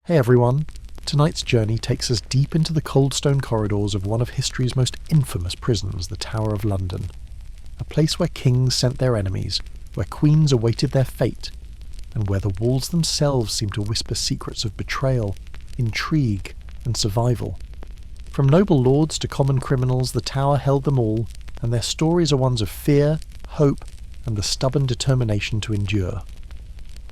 Hey everyone! Tonight's journey takes us deep into the cold stone corridors of one of history's most infamous prisons, the Tower of London. A place where kings sent their enemies, where queens awaited their fate, and where the walls themselves seem to whisper secrets of betrayal, intrigue, and survival. From noble lords to common criminals, the Tower held them all, and their stories are ones of fear, hope, and the stubborn determination to endure.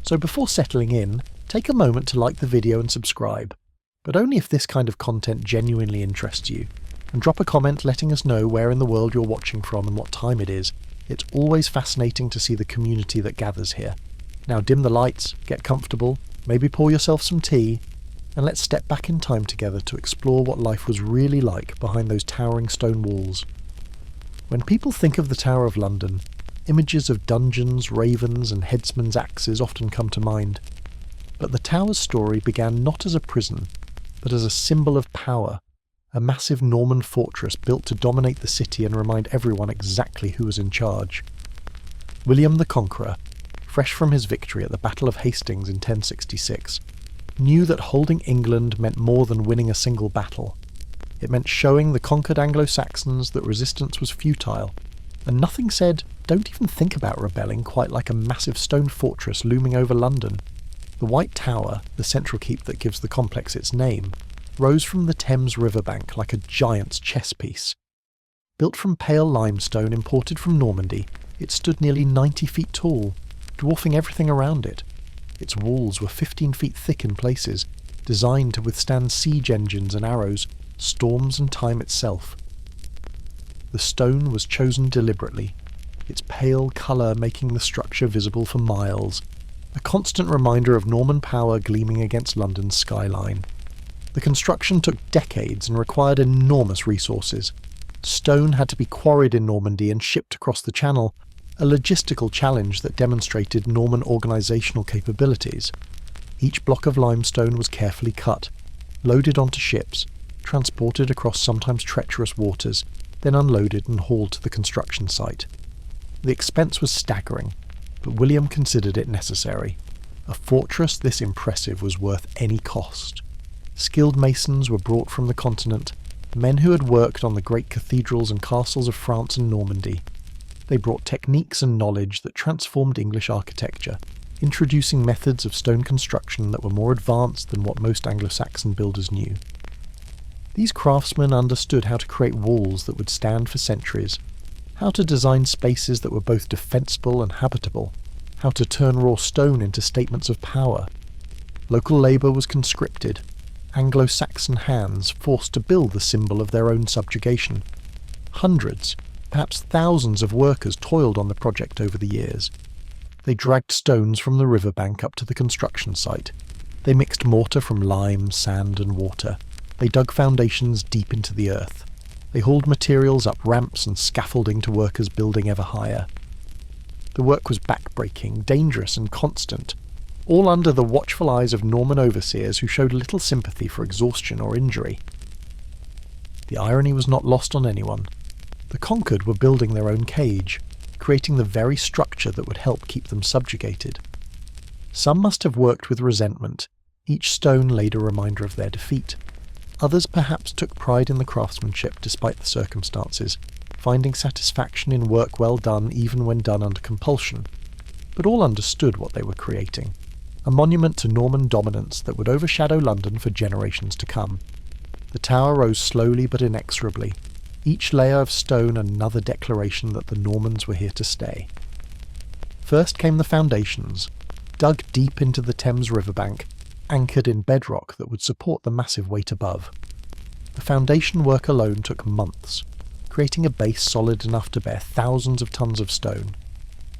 So before settling in, take a moment to like the video and subscribe, but only if this kind of content genuinely interests you, and drop a comment letting us know where in the world you're watching from and what time it is. It's always fascinating to see the community that gathers here. Now dim the lights, get comfortable, maybe pour yourself some tea, and let's step back in time together to explore what life was really like behind those towering stone walls. When people think of the Tower of London, images of dungeons, ravens, and headsmen's axes often come to mind. But the Tower's story began not as a prison, but as a symbol of power, a massive Norman fortress built to dominate the city and remind everyone exactly who was in charge. William the Conqueror, fresh from his victory at the Battle of Hastings in 1066, knew that holding England meant more than winning a single battle. It meant showing the conquered Anglo-Saxons that resistance was futile, and nothing said, "Don't even think about rebelling," quite like a massive stone fortress looming over London. The White Tower, the central keep that gives the complex its name, rose from the Thames riverbank like a giant's chess piece. Built from pale limestone imported from Normandy, it stood nearly 90 feet tall, dwarfing everything around it. Its walls were 15 feet thick in places, designed to withstand siege engines and arrows, storms and time itself. The stone was chosen deliberately, its pale colour making the structure visible for miles, a constant reminder of Norman power gleaming against London's skyline. The construction took decades and required enormous resources. Stone had to be quarried in Normandy and shipped across the Channel, a logistical challenge that demonstrated Norman organisational capabilities. Each block of limestone was carefully cut, loaded onto ships, transported across sometimes treacherous waters, then unloaded and hauled to the construction site. The expense was staggering, but William considered it necessary. A fortress this impressive was worth any cost. Skilled masons were brought from the continent, men who had worked on the great cathedrals and castles of France and Normandy. They brought techniques and knowledge that transformed English architecture, introducing methods of stone construction that were more advanced than what most Anglo-Saxon builders knew. These craftsmen understood how to create walls that would stand for centuries, how to design spaces that were both defensible and habitable, how to turn raw stone into statements of power. Local labour was conscripted, Anglo-Saxon hands forced to build the symbol of their own subjugation. Hundreds, perhaps thousands of workers toiled on the project over the years. They dragged stones from the riverbank up to the construction site. They mixed mortar from lime, sand and water. They dug foundations deep into the earth. They hauled materials up ramps and scaffolding to workers building ever higher. The work was backbreaking, dangerous and constant, all under the watchful eyes of Norman overseers who showed little sympathy for exhaustion or injury. The irony was not lost on anyone. The conquered were building their own cage, creating the very structure that would help keep them subjugated. Some must have worked with resentment. Each stone laid a reminder of their defeat. Others perhaps took pride in the craftsmanship despite the circumstances, finding satisfaction in work well done even when done under compulsion. But all understood what they were creating, a monument to Norman dominance that would overshadow London for generations to come. The tower rose slowly but inexorably, each layer of stone another declaration that the Normans were here to stay. First came the foundations, dug deep into the Thames riverbank, anchored in bedrock that would support the massive weight above. The foundation work alone took months, creating a base solid enough to bear thousands of tons of stone.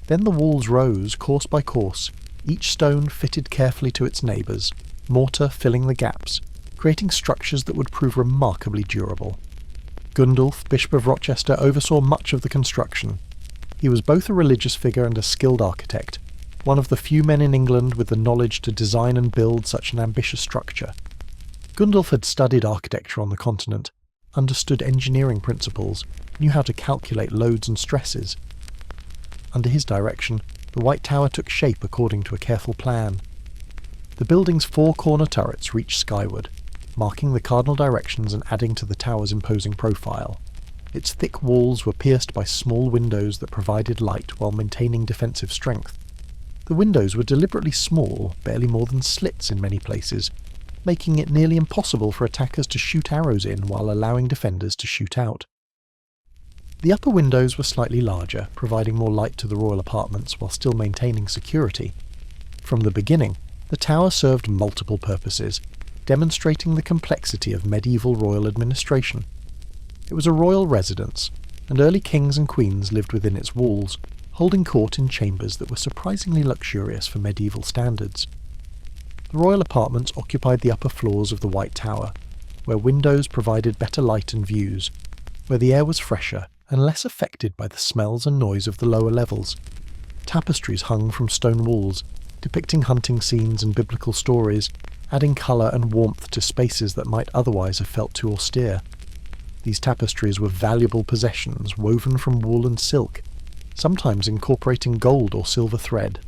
Then the walls rose, course by course, each stone fitted carefully to its neighbours, mortar filling the gaps, creating structures that would prove remarkably durable. Gundulf, Bishop of Rochester, oversaw much of the construction. He was both a religious figure and a skilled architect, one of the few men in England with the knowledge to design and build such an ambitious structure. Gundulf had studied architecture on the continent, understood engineering principles, knew how to calculate loads and stresses. Under his direction, the White Tower took shape according to a careful plan. The building's 4 corner turrets reach skyward, marking the cardinal directions and adding to the tower's imposing profile. Its thick walls were pierced by small windows that provided light while maintaining defensive strength. The windows were deliberately small, barely more than slits in many places, making it nearly impossible for attackers to shoot arrows in while allowing defenders to shoot out. The upper windows were slightly larger, providing more light to the royal apartments while still maintaining security. From the beginning, the tower served multiple purposes, demonstrating the complexity of medieval royal administration. It was a royal residence, and early kings and queens lived within its walls, holding court in chambers that were surprisingly luxurious for medieval standards. The royal apartments occupied the upper floors of the White Tower, where windows provided better light and views, where the air was fresher and less affected by the smells and noise of the lower levels. Tapestries hung from stone walls, depicting hunting scenes and biblical stories, adding colour and warmth to spaces that might otherwise have felt too austere. These tapestries were valuable possessions woven from wool and silk, sometimes incorporating gold or silver thread.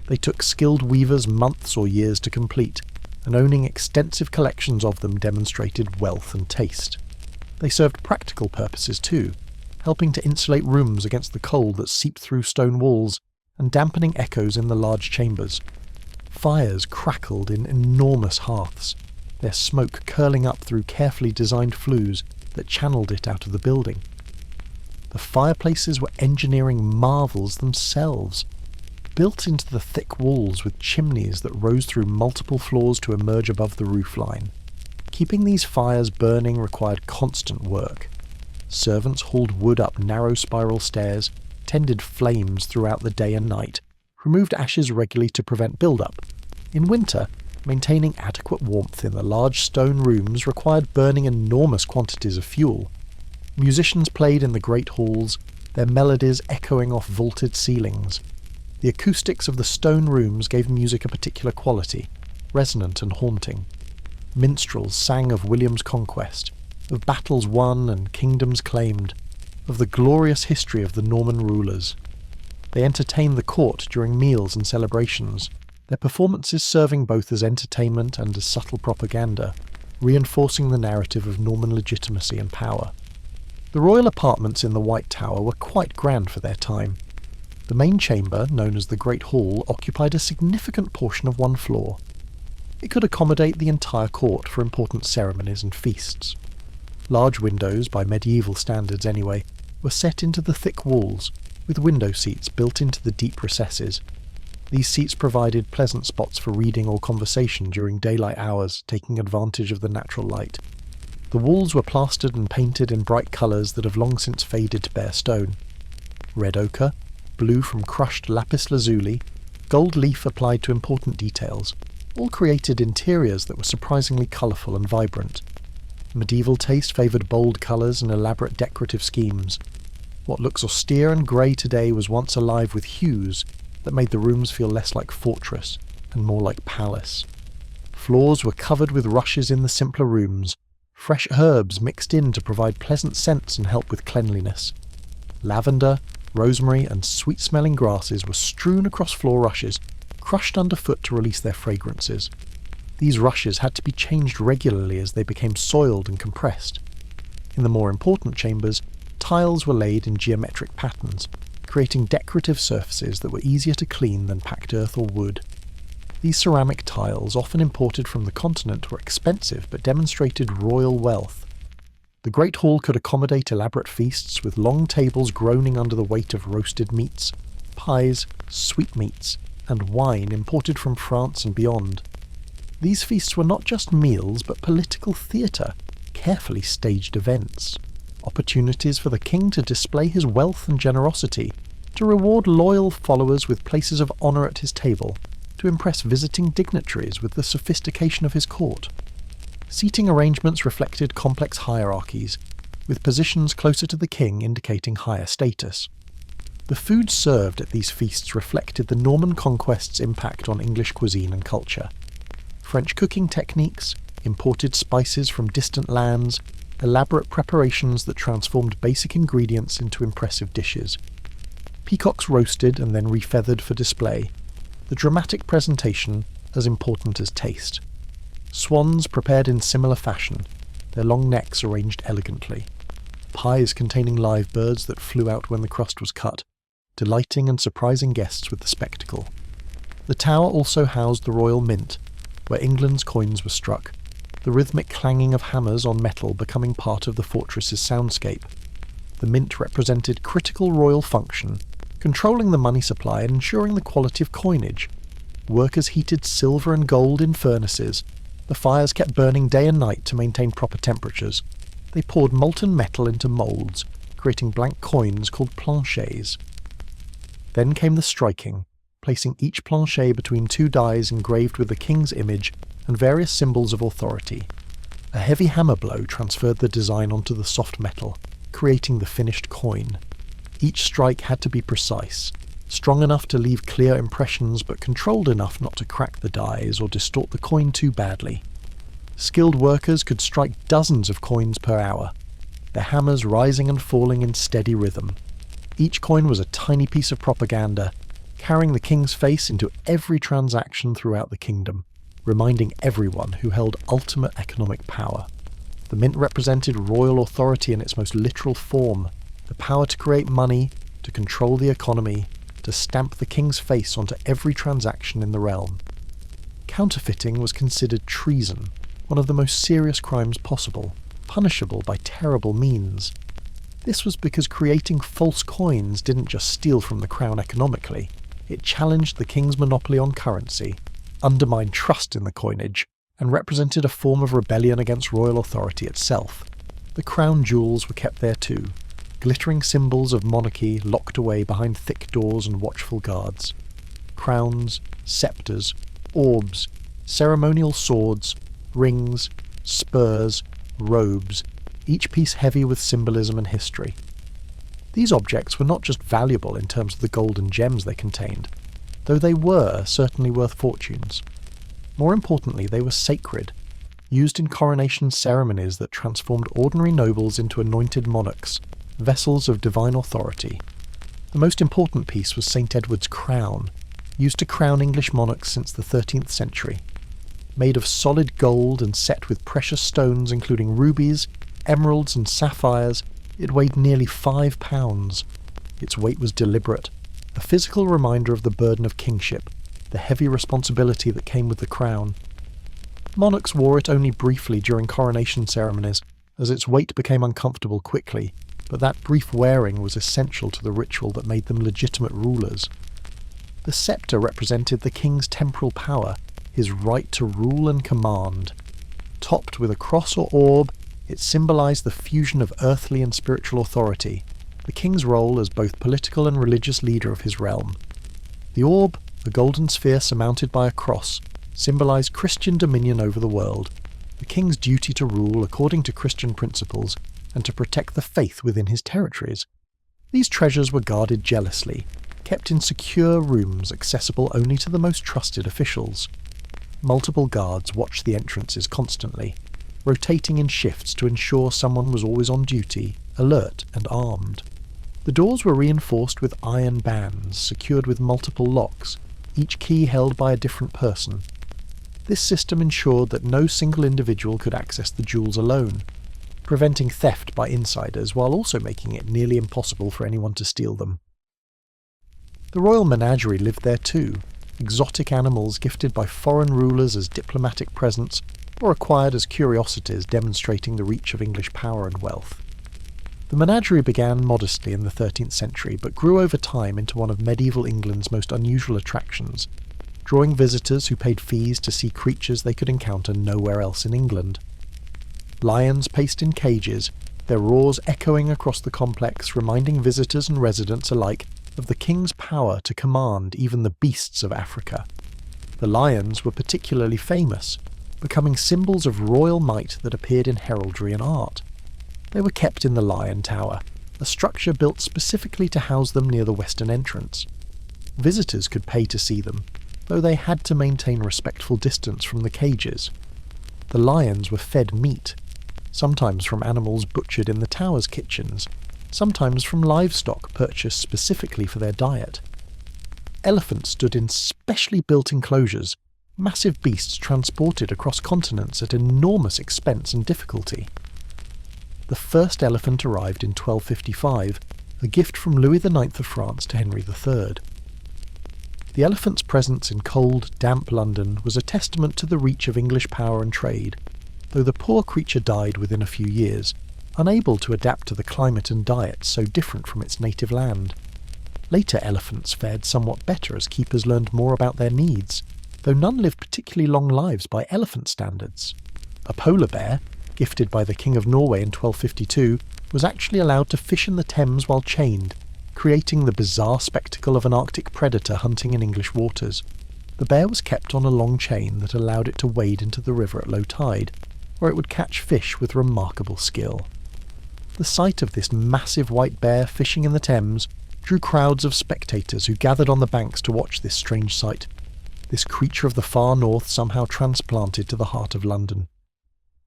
They took skilled weavers months or years to complete, and owning extensive collections of them demonstrated wealth and taste. They served practical purposes too, helping to insulate rooms against the cold that seeped through stone walls and dampening echoes in the large chambers. Fires crackled in enormous hearths, their smoke curling up through carefully designed flues that channeled it out of the building. The fireplaces were engineering marvels themselves, built into the thick walls with chimneys that rose through multiple floors to emerge above the roofline. Keeping these fires burning required constant work. Servants hauled wood up narrow spiral stairs, tended flames throughout the day and night, removed ashes regularly to prevent build-up. In winter, maintaining adequate warmth in the large stone rooms required burning enormous quantities of fuel. Musicians played in the great halls, their melodies echoing off vaulted ceilings. The acoustics of the stone rooms gave music a particular quality, resonant and haunting. Minstrels sang of William's conquest, of battles won and kingdoms claimed, of the glorious history of the Norman rulers. They entertained the court during meals and celebrations, their performances serving both as entertainment and as subtle propaganda, reinforcing the narrative of Norman legitimacy and power. The royal apartments in the White Tower were quite grand for their time. The main chamber, known as the Great Hall, occupied a significant portion of one floor. It could accommodate the entire court for important ceremonies and feasts. Large windows, by medieval standards anyway, were set into the thick walls, with window seats built into the deep recesses. These seats provided pleasant spots for reading or conversation during daylight hours, taking advantage of the natural light. The walls were plastered and painted in bright colours that have long since faded to bare stone. Red ochre, blue from crushed lapis lazuli, gold leaf applied to important details, all created interiors that were surprisingly colourful and vibrant. Medieval taste favoured bold colours and elaborate decorative schemes. What looks austere and grey today was once alive with hues that made the rooms feel less like fortress and more like palace. Floors were covered with rushes in the simpler rooms, fresh herbs mixed in to provide pleasant scents and help with cleanliness. Lavender, rosemary and sweet-smelling grasses were strewn across floor rushes, crushed underfoot to release their fragrances. These rushes had to be changed regularly as they became soiled and compressed. In the more important chambers, tiles were laid in geometric patterns, creating decorative surfaces that were easier to clean than packed earth or wood. These ceramic tiles, often imported from the continent, were expensive but demonstrated royal wealth. The Great Hall could accommodate elaborate feasts with long tables groaning under the weight of roasted meats, pies, sweetmeats, and wine imported from France and beyond. These feasts were not just meals but political theatre, carefully staged events, opportunities for the king to display his wealth and generosity, to reward loyal followers with places of honour at his table, to impress visiting dignitaries with the sophistication of his court. Seating arrangements reflected complex hierarchies, with positions closer to the king indicating higher status. The food served at these feasts reflected the Norman conquest's impact on English cuisine and culture. French cooking techniques, imported spices from distant lands, elaborate preparations that transformed basic ingredients into impressive dishes. Peacocks roasted and then refeathered for display. The dramatic presentation, as important as taste. Swans prepared in similar fashion, their long necks arranged elegantly. Pies containing live birds that flew out when the crust was cut, delighting and surprising guests with the spectacle. The tower also housed the Royal Mint, where England's coins were struck, the rhythmic clanging of hammers on metal becoming part of the fortress's soundscape. The Mint represented critical royal function, controlling the money supply and ensuring the quality of coinage. Workers heated silver and gold in furnaces. The fires kept burning day and night to maintain proper temperatures. They poured molten metal into moulds, creating blank coins called planchets. Then came the striking, placing each planchet between two dies engraved with the king's image and various symbols of authority. A heavy hammer blow transferred the design onto the soft metal, creating the finished coin. Each strike had to be precise, strong enough to leave clear impressions but controlled enough not to crack the dies or distort the coin too badly. Skilled workers could strike dozens of coins per hour, their hammers rising and falling in steady rhythm. Each coin was a tiny piece of propaganda, carrying the king's face into every transaction throughout the kingdom, reminding everyone who held ultimate economic power. The mint represented royal authority in its most literal form, the power to create money, to control the economy, to stamp the king's face onto every transaction in the realm. Counterfeiting was considered treason, one of the most serious crimes possible, punishable by terrible means. This was because creating false coins didn't just steal from the crown economically, it challenged the king's monopoly on currency, undermined trust in the coinage, and represented a form of rebellion against royal authority itself. The crown jewels were kept there too, glittering symbols of monarchy locked away behind thick doors and watchful guards. Crowns, sceptres, orbs, ceremonial swords, rings, spurs, robes, each piece heavy with symbolism and history. These objects were not just valuable in terms of the gold and gems they contained, though they were certainly worth fortunes. More importantly, they were sacred, used in coronation ceremonies that transformed ordinary nobles into anointed monarchs, vessels of divine authority. The most important piece was St. Edward's crown, used to crown English monarchs since the 13th century. Made of solid gold and set with precious stones including rubies, emeralds and sapphires, it weighed nearly 5 pounds. Its weight was deliberate, a physical reminder of the burden of kingship, the heavy responsibility that came with the crown. Monarchs wore it only briefly during coronation ceremonies, as its weight became uncomfortable quickly, but that brief wearing was essential to the ritual that made them legitimate rulers. The sceptre represented the king's temporal power, his right to rule and command. Topped with a cross or orb, it symbolized the fusion of earthly and spiritual authority, the king's role as both political and religious leader of his realm. The orb, a golden sphere surmounted by a cross, symbolized Christian dominion over the world, the king's duty to rule according to Christian principles and to protect the faith within his territories. These treasures were guarded jealously, kept in secure rooms accessible only to the most trusted officials. Multiple guards watched the entrances constantly, rotating in shifts to ensure someone was always on duty, alert and armed. The doors were reinforced with iron bands secured with multiple locks, each key held by a different person. This system ensured that no single individual could access the jewels alone, preventing theft by insiders while also making it nearly impossible for anyone to steal them. The royal menagerie lived there too, exotic animals gifted by foreign rulers as diplomatic presents or acquired as curiosities demonstrating the reach of English power and wealth. The menagerie began modestly in the 13th century but grew over time into one of medieval England's most unusual attractions, drawing visitors who paid fees to see creatures they could encounter nowhere else in England. Lions paced in cages, their roars echoing across the complex, reminding visitors and residents alike of the king's power to command even the beasts of Africa. The lions were particularly famous, becoming symbols of royal might that appeared in heraldry and art. They were kept in the Lion Tower, a structure built specifically to house them near the western entrance. Visitors could pay to see them, though they had to maintain respectful distance from the cages. The lions were fed meat, sometimes from animals butchered in the tower's kitchens, sometimes from livestock purchased specifically for their diet. Elephants stood in specially built enclosures, massive beasts transported across continents at enormous expense and difficulty. The first elephant arrived in 1255, a gift from Louis IX of France to Henry III. The elephant's presence in cold, damp London was a testament to the reach of English power and trade, though the poor creature died within a few years, unable to adapt to the climate and diet so different from its native land. Later elephants fared somewhat better as keepers learned more about their needs, though none lived particularly long lives by elephant standards. A polar bear, gifted by the King of Norway in 1252, was actually allowed to fish in the Thames while chained, creating the bizarre spectacle of an Arctic predator hunting in English waters. The bear was kept on a long chain that allowed it to wade into the river at low tide, where it would catch fish with remarkable skill. The sight of this massive white bear fishing in the Thames drew crowds of spectators who gathered on the banks to watch this strange sight, this creature of the far north somehow transplanted to the heart of London.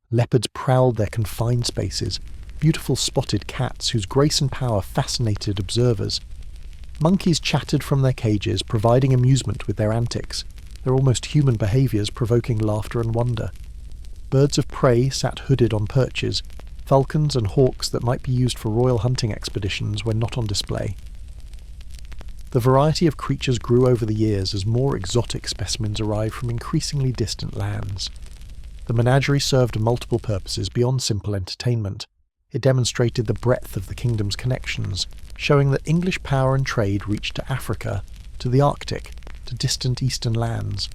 Leopards prowled their confined spaces, beautiful spotted cats whose grace and power fascinated observers. Monkeys chattered from their cages, providing amusement with their antics, their almost human behaviours provoking laughter and wonder. Birds of prey sat hooded on perches, falcons and hawks that might be used for royal hunting expeditions were not on display. The variety of creatures grew over the years as more exotic specimens arrived from increasingly distant lands. The menagerie served multiple purposes beyond simple entertainment. It demonstrated the breadth of the kingdom's connections, showing that English power and trade reached to Africa, to the Arctic, to distant eastern lands.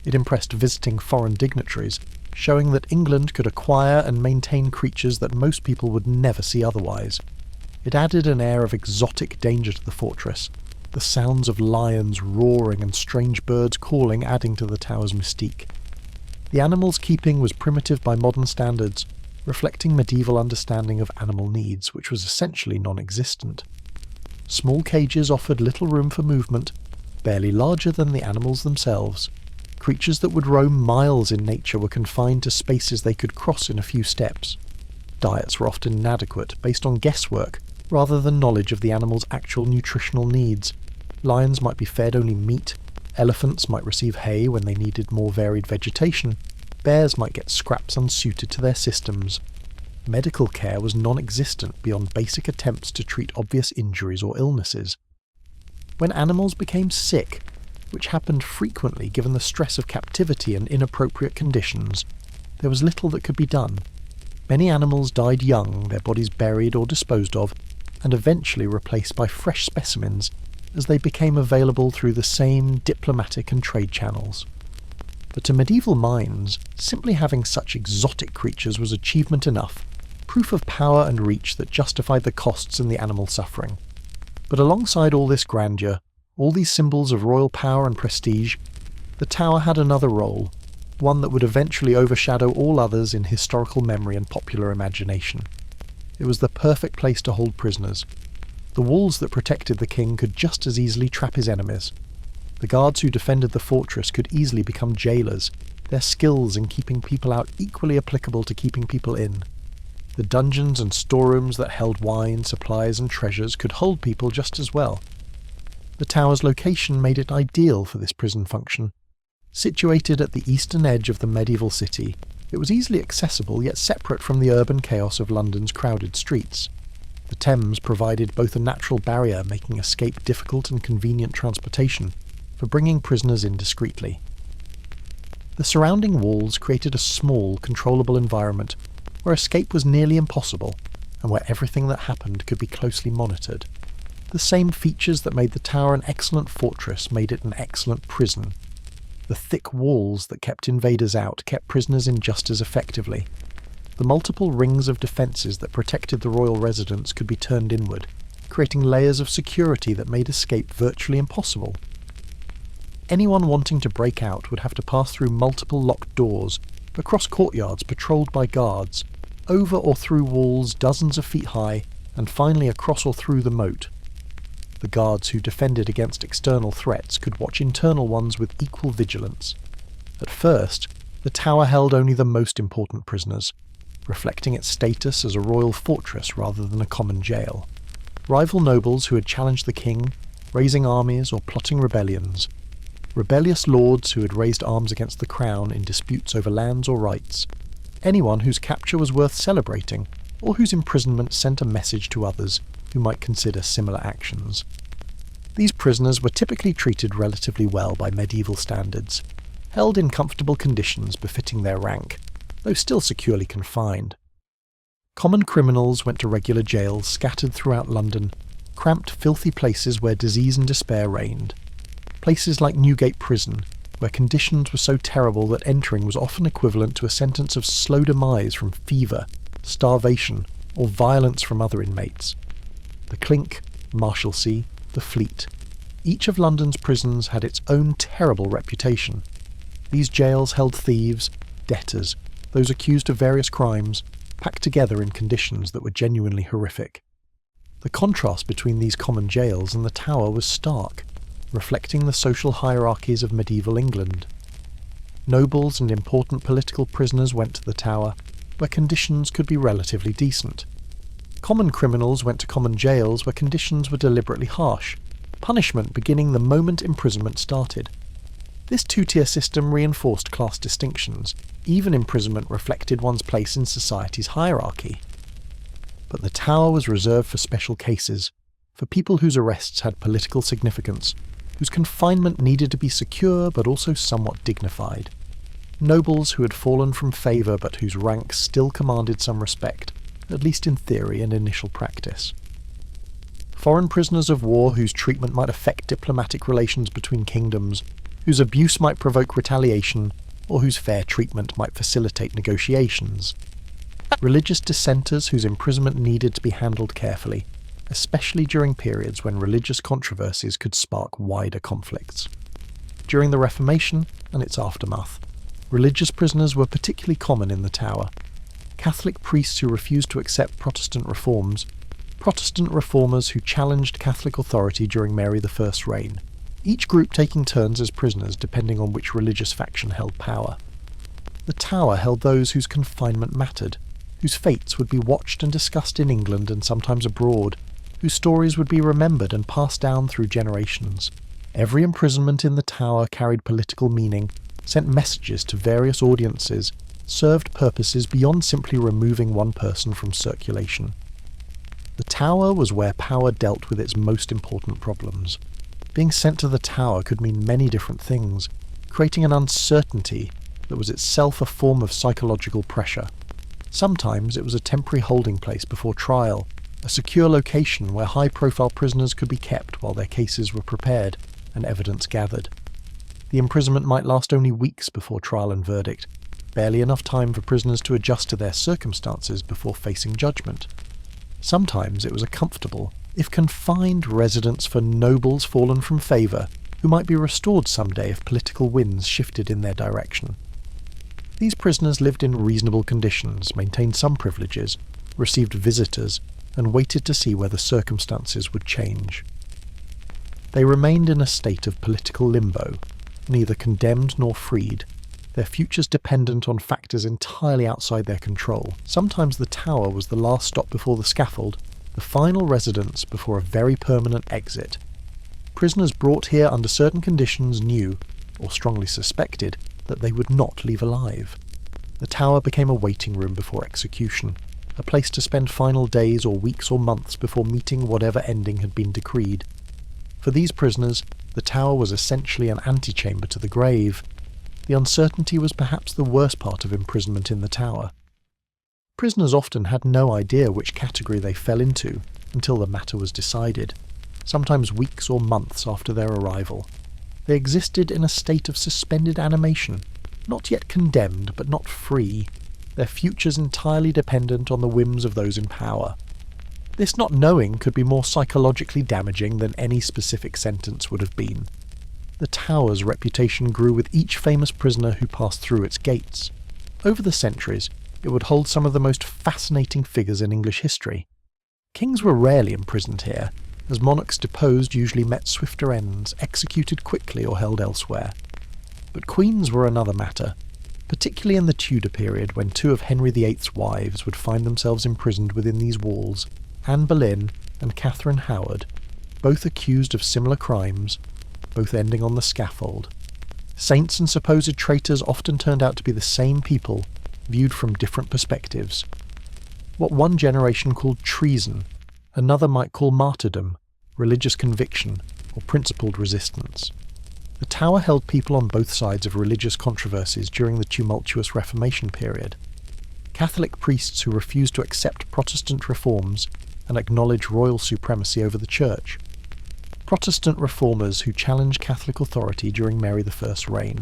It impressed visiting foreign dignitaries, showing that England could acquire and maintain creatures that most people would never see otherwise. It added an air of exotic danger to the fortress, the sounds of lions roaring and strange birds calling adding to the tower's mystique. The animals keeping was primitive by modern standards, reflecting medieval understanding of animal needs, which was essentially non-existent. Small cages offered little room for movement, barely larger than the animals themselves. Creatures that would roam miles in nature were confined to spaces they could cross in a few steps. Diets were often inadequate, based on guesswork, rather than knowledge of the animal's actual nutritional needs. Lions might be fed only meat, elephants might receive hay when they needed more varied vegetation, bears might get scraps unsuited to their systems. Medical care was non-existent beyond basic attempts to treat obvious injuries or illnesses. When animals became sick, which happened frequently given the stress of captivity and inappropriate conditions, there was little that could be done. Many animals died young, their bodies buried or disposed of, and eventually replaced by fresh specimens as they became available through the same diplomatic and trade channels. But to medieval minds, simply having such exotic creatures was achievement enough, proof of power and reach that justified the costs and the animal suffering. But alongside all this grandeur, all these symbols of royal power and prestige, the tower had another role, one that would eventually overshadow all others in historical memory and popular imagination. It was the perfect place to hold prisoners. The walls that protected the king could just as easily trap his enemies. The guards who defended the fortress could easily become jailers, their skills in keeping people out equally applicable to keeping people in. The dungeons and storerooms that held wine, supplies and treasures could hold people just as well. The tower's location made it ideal for this prison function. Situated at the eastern edge of the medieval city, it was easily accessible yet separate from the urban chaos of London's crowded streets. The Thames provided both a natural barrier making escape difficult and convenient transportation for bringing prisoners in discreetly. The surrounding walls created a small, controllable environment where escape was nearly impossible and where everything that happened could be closely monitored. The same features that made the tower an excellent fortress made it an excellent prison. The thick walls that kept invaders out kept prisoners in just as effectively. The multiple rings of defences that protected the royal residence could be turned inward, creating layers of security that made escape virtually impossible. Anyone wanting to break out would have to pass through multiple locked doors, across courtyards patrolled by guards, over or through walls dozens of feet high, and finally across or through the moat. The guards who defended against external threats could watch internal ones with equal vigilance. At first, the tower held only the most important prisoners, reflecting its status as a royal fortress rather than a common jail. Rival nobles who had challenged the king, raising armies or plotting rebellions. rebellious lords who had raised arms against the crown in disputes over lands or rights, anyone whose capture was worth celebrating, or whose imprisonment sent a message to others who might consider similar actions. These prisoners were typically treated relatively well by medieval standards, held in comfortable conditions befitting their rank, though still securely confined. Common criminals went to regular jails scattered throughout London, cramped, filthy places where disease and despair reigned. Places like Newgate Prison, where conditions were so terrible that entering was often equivalent to a sentence of slow demise from fever, starvation, or violence from other inmates. The Clink, Marshalsea, the Fleet. Each of London's prisons had its own terrible reputation. These jails held thieves, debtors, those accused of various crimes, packed together in conditions that were genuinely horrific. The contrast between these common jails and the Tower was stark, reflecting the social hierarchies of medieval England. Nobles and important political prisoners went to the Tower, where conditions could be relatively decent. Common criminals went to common jails where conditions were deliberately harsh, punishment beginning the moment imprisonment started. This two-tier system reinforced class distinctions. Even imprisonment reflected one's place in society's hierarchy. But the Tower was reserved for special cases, for people whose arrests had political significance, whose confinement needed to be secure but also somewhat dignified. Nobles who had fallen from favour but whose ranks still commanded some respect, at least in theory and initial practice. Foreign prisoners of war whose treatment might affect diplomatic relations between kingdoms, whose abuse might provoke retaliation, or whose fair treatment might facilitate negotiations. Religious dissenters whose imprisonment needed to be handled carefully, especially during periods when religious controversies could spark wider conflicts. During the Reformation and its aftermath, religious prisoners were particularly common in the Tower. Catholic priests who refused to accept Protestant reforms, Protestant reformers who challenged Catholic authority during Mary I's reign, each group taking turns as prisoners depending on which religious faction held power. The Tower held those whose confinement mattered, whose fates would be watched and discussed in England and sometimes abroad, whose stories would be remembered and passed down through generations. Every imprisonment in the Tower carried political meaning, sent messages to various audiences, served purposes beyond simply removing one person from circulation. The Tower was where power dealt with its most important problems. Being sent to the Tower could mean many different things, creating an uncertainty that was itself a form of psychological pressure. Sometimes it was a temporary holding place before trial, a secure location where high-profile prisoners could be kept while their cases were prepared and evidence gathered. The imprisonment might last only weeks before trial and verdict, barely enough time for prisoners to adjust to their circumstances before facing judgment. Sometimes it was a comfortable, if confined, residence for nobles fallen from favour, who might be restored someday if political winds shifted in their direction. These prisoners lived in reasonable conditions, maintained some privileges, received visitors, and waited to see whether circumstances would change. They remained in a state of political limbo, neither condemned nor freed, their futures dependent on factors entirely outside their control. Sometimes the Tower was the last stop before the scaffold, the final residence before a very permanent exit. Prisoners brought here under certain conditions knew, or strongly suspected, that they would not leave alive. The Tower became a waiting room before execution, a place to spend final days or weeks or months before meeting whatever ending had been decreed. For these prisoners, the Tower was essentially an antechamber to the grave. The uncertainty was perhaps the worst part of imprisonment in the Tower. Prisoners often had no idea which category they fell into until the matter was decided, sometimes weeks or months after their arrival. They existed in a state of suspended animation, not yet condemned but not free, their futures entirely dependent on the whims of those in power. This not knowing could be more psychologically damaging than any specific sentence would have been. The Tower's reputation grew with each famous prisoner who passed through its gates. Over the centuries, it would hold some of the most fascinating figures in English history. Kings were rarely imprisoned here, as monarchs deposed usually met swifter ends, executed quickly or held elsewhere. But queens were another matter, particularly in the Tudor period when two of Henry VIII's wives would find themselves imprisoned within these walls, Anne Boleyn and Catherine Howard, both accused of similar crimes, both ending on the scaffold. Saints and supposed traitors often turned out to be the same people, viewed from different perspectives. What one generation called treason, another might call martyrdom, religious conviction, or principled resistance. The Tower held people on both sides of religious controversies during the tumultuous Reformation period. Catholic priests who refused to accept Protestant reforms and acknowledge royal supremacy over the Church. Protestant reformers who challenged Catholic authority during Mary I's reign,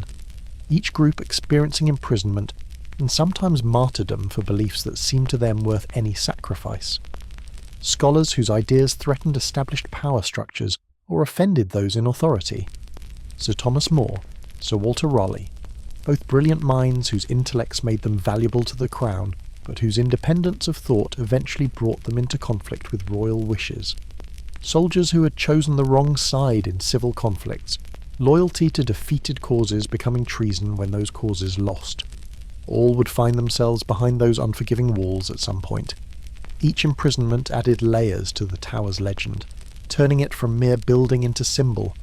each group experiencing imprisonment and sometimes martyrdom for beliefs that seemed to them worth any sacrifice. Scholars whose ideas threatened established power structures or offended those in authority. Sir Thomas More, Sir Walter Raleigh, both brilliant minds whose intellects made them valuable to the crown, but whose independence of thought eventually brought them into conflict with royal wishes. Soldiers who had chosen the wrong side in civil conflicts, loyalty to defeated causes becoming treason when those causes lost. All would find themselves behind those unforgiving walls at some point. Each imprisonment added layers to the Tower's legend, turning it from mere building into symbol,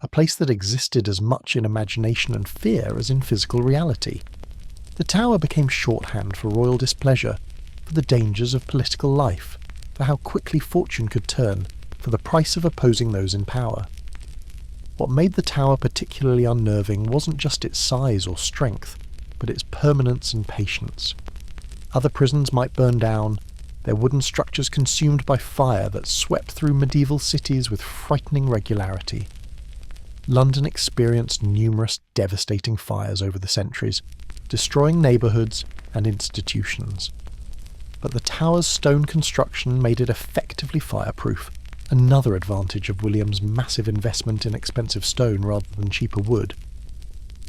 a place that existed as much in imagination and fear as in physical reality. The Tower became shorthand for royal displeasure, for the dangers of political life, for how quickly fortune could turn, for the price of opposing those in power. What made the Tower particularly unnerving wasn't just its size or strength, but its permanence and patience. Other prisons might burn down, their wooden structures consumed by fire that swept through medieval cities with frightening regularity. London experienced numerous devastating fires over the centuries, destroying neighbourhoods and institutions. But the Tower's stone construction made it effectively fireproof, another advantage of William's massive investment in expensive stone rather than cheaper wood.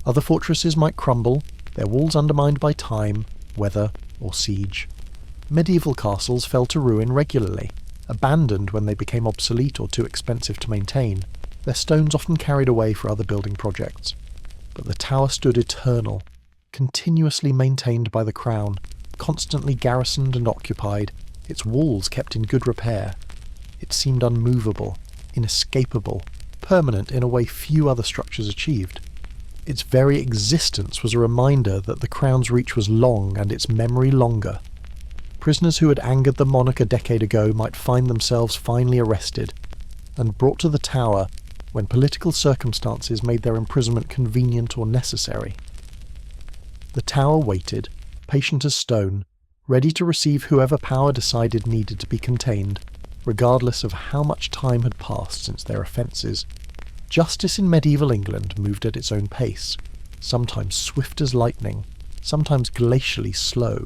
Other fortresses might crumble, their walls undermined by time, weather, or siege. Medieval castles fell to ruin regularly, abandoned when they became obsolete or too expensive to maintain, their stones often carried away for other building projects. But the Tower stood eternal, continuously maintained by the Crown, constantly garrisoned and occupied, its walls kept in good repair. It seemed unmovable, inescapable, permanent in a way few other structures achieved. Its very existence was a reminder that the Crown's reach was long and its memory longer. Prisoners who had angered the monarch a decade ago might find themselves finally arrested and brought to the Tower when political circumstances made their imprisonment convenient or necessary. The Tower waited, patient as stone, ready to receive whoever power decided needed to be contained, regardless of how much time had passed since their offences. Justice in medieval England moved at its own pace, sometimes swift as lightning, sometimes glacially slow.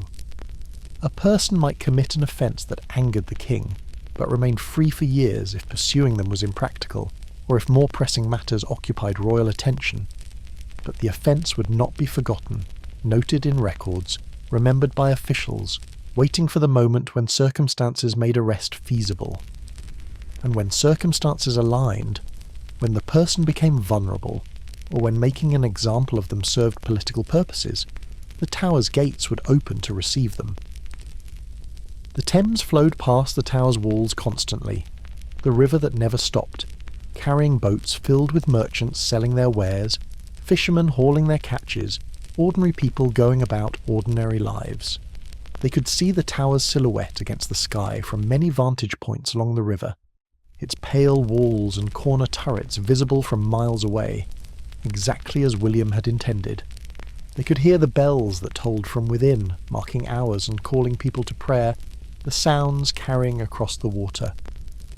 A person might commit an offence that angered the king, but remain free for years if pursuing them was impractical, or if more pressing matters occupied royal attention. But the offence would not be forgotten, noted in records, remembered by officials, waiting for the moment when circumstances made arrest feasible. And when circumstances aligned, when the person became vulnerable, or when making an example of them served political purposes, the Tower's gates would open to receive them. The Thames flowed past the Tower's walls constantly, the river that never stopped, carrying boats filled with merchants selling their wares, fishermen hauling their catches, ordinary people going about ordinary lives. They could see the Tower's silhouette against the sky from many vantage points along the river, its pale walls and corner turrets visible from miles away, exactly as William had intended. They could hear the bells that tolled from within, marking hours and calling people to prayer, the sounds carrying across the water.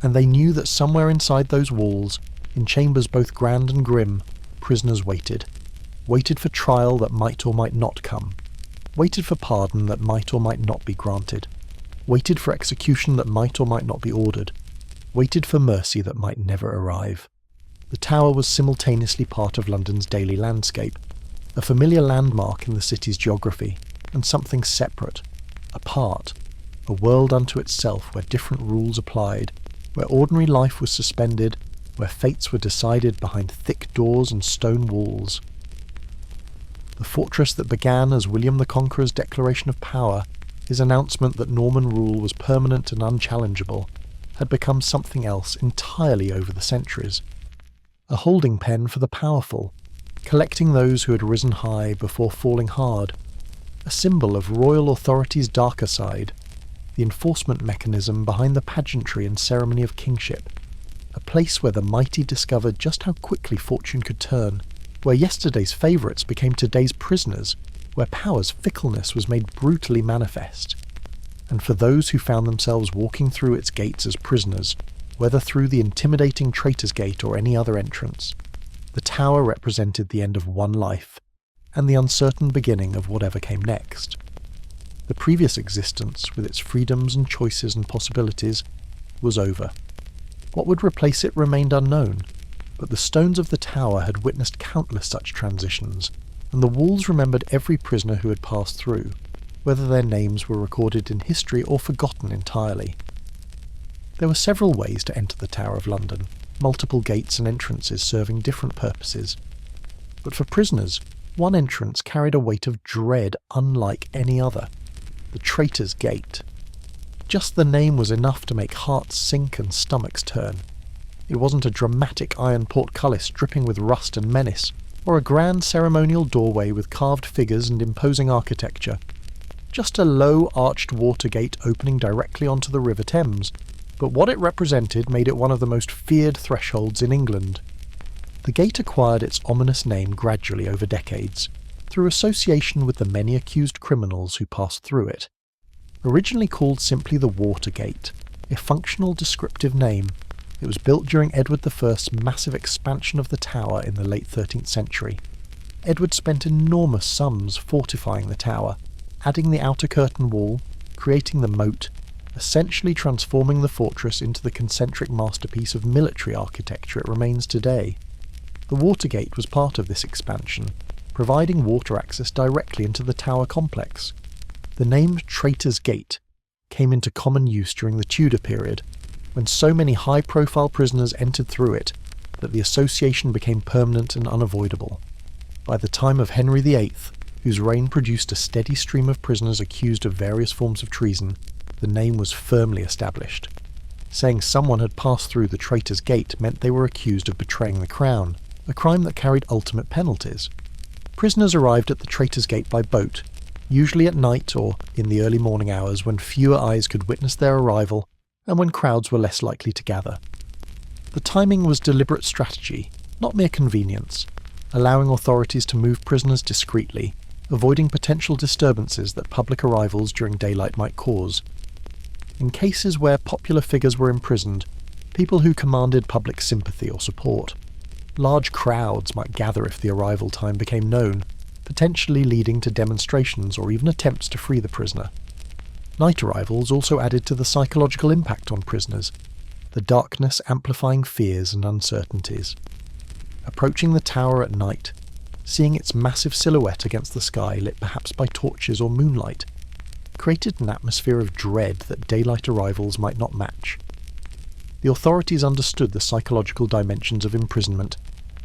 And they knew that somewhere inside those walls, in chambers both grand and grim, prisoners waited for trial that might or might not come, waited for pardon that might or might not be granted, waited for execution that might or might not be ordered, waited for mercy that might never arrive. The Tower was simultaneously part of London's daily landscape, a familiar landmark in the city's geography, and something separate, apart, a world unto itself where different rules applied, where ordinary life was suspended, where fates were decided behind thick doors and stone walls. The fortress that began as William the Conqueror's declaration of power, his announcement that Norman rule was permanent and unchallengeable, had become something else entirely over the centuries. A holding pen for the powerful, collecting those who had risen high before falling hard, a symbol of royal authority's darker side, the enforcement mechanism behind the pageantry and ceremony of kingship, a place where the mighty discovered just how quickly fortune could turn, where yesterday's favourites became today's prisoners, where power's fickleness was made brutally manifest. And for those who found themselves walking through its gates as prisoners, whether through the intimidating Traitor's Gate or any other entrance, the tower represented the end of one life, and the uncertain beginning of whatever came next. The previous existence, with its freedoms and choices and possibilities, was over. What would replace it remained unknown, but the stones of the tower had witnessed countless such transitions, and the walls remembered every prisoner who had passed through, whether their names were recorded in history or forgotten entirely. There were several ways to enter the Tower of London, multiple gates and entrances serving different purposes. But for prisoners, one entrance carried a weight of dread unlike any other: the Traitor's Gate. Just the name was enough to make hearts sink and stomachs turn. It wasn't a dramatic iron portcullis dripping with rust and menace, or a grand ceremonial doorway with carved figures and imposing architecture. Just a low arched water gate opening directly onto the River Thames, but what it represented made it one of the most feared thresholds in England. The gate acquired its ominous name gradually over decades, through association with the many accused criminals who passed through it. Originally called simply the Water Gate, a functional descriptive name, it was built during Edward I's massive expansion of the tower in the late 13th century. Edward spent enormous sums fortifying the tower, adding the outer curtain wall, creating the moat, essentially transforming the fortress into the concentric masterpiece of military architecture it remains today. The Watergate was part of this expansion, providing water access directly into the tower complex. The name Traitor's Gate came into common use during the Tudor period, when so many high-profile prisoners entered through it that the association became permanent and unavoidable. By the time of Henry VIII, whose reign produced a steady stream of prisoners accused of various forms of treason, the name was firmly established. Saying someone had passed through the Traitor's Gate meant they were accused of betraying the crown, a crime that carried ultimate penalties. Prisoners arrived at the Traitor's Gate by boat, usually at night or in the early morning hours when fewer eyes could witness their arrival and when crowds were less likely to gather. The timing was deliberate strategy, not mere convenience, allowing authorities to move prisoners discreetly, avoiding potential disturbances that public arrivals during daylight might cause. In cases where popular figures were imprisoned, people who commanded public sympathy or support, large crowds might gather if the arrival time became known, potentially leading to demonstrations or even attempts to free the prisoner. Night arrivals also added to the psychological impact on prisoners, the darkness amplifying fears and uncertainties. Approaching the tower at night, seeing its massive silhouette against the sky lit perhaps by torches or moonlight, created an atmosphere of dread that daylight arrivals might not match. The authorities understood the psychological dimensions of imprisonment,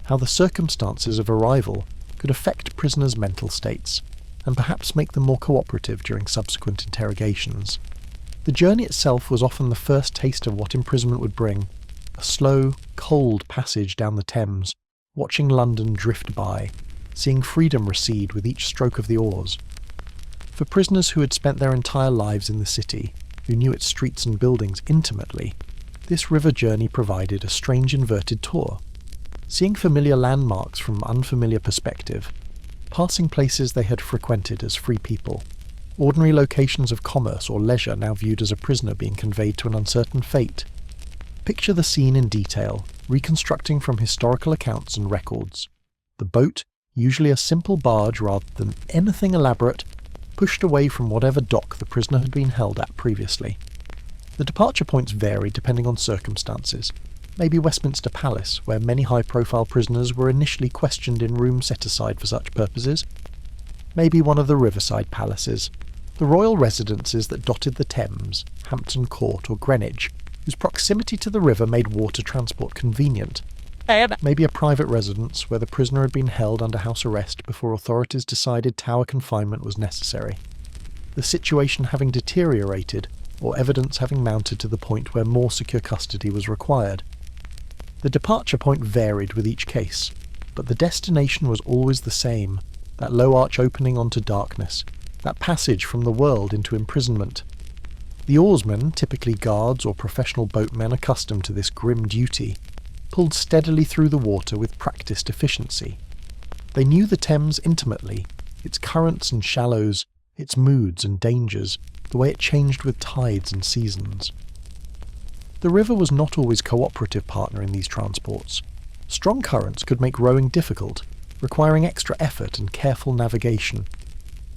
how the circumstances of arrival could affect prisoners' mental states, and perhaps make them more cooperative during subsequent interrogations. The journey itself was often the first taste of what imprisonment would bring, a slow, cold passage down the Thames, watching London drift by, seeing freedom recede with each stroke of the oars. For prisoners who had spent their entire lives in the city, who knew its streets and buildings intimately, this river journey provided a strange inverted tour. Seeing familiar landmarks from unfamiliar perspective, passing places they had frequented as free people, ordinary locations of commerce or leisure now viewed as a prisoner being conveyed to an uncertain fate. Picture the scene in detail, reconstructing from historical accounts and records. The boat, usually a simple barge rather than anything elaborate, pushed away from whatever dock the prisoner had been held at previously. The departure points varied depending on circumstances. Maybe Westminster Palace, where many high-profile prisoners were initially questioned in rooms set aside for such purposes. Maybe one of the riverside palaces, the royal residences that dotted the Thames, Hampton Court or Greenwich, whose proximity to the river made water transport convenient. Maybe a private residence where the prisoner had been held under house arrest before authorities decided tower confinement was necessary. The situation having deteriorated, or evidence having mounted to the point where more secure custody was required. The departure point varied with each case. But the destination was always the same, that low arch opening onto darkness, that passage from the world into imprisonment. The oarsmen, typically guards or professional boatmen accustomed to this grim duty, pulled steadily through the water with practised efficiency. They knew the Thames intimately, its currents and shallows, its moods and dangers, the way it changed with tides and seasons. The river was not always cooperative partner in these transports. Strong currents could make rowing difficult, requiring extra effort and careful navigation.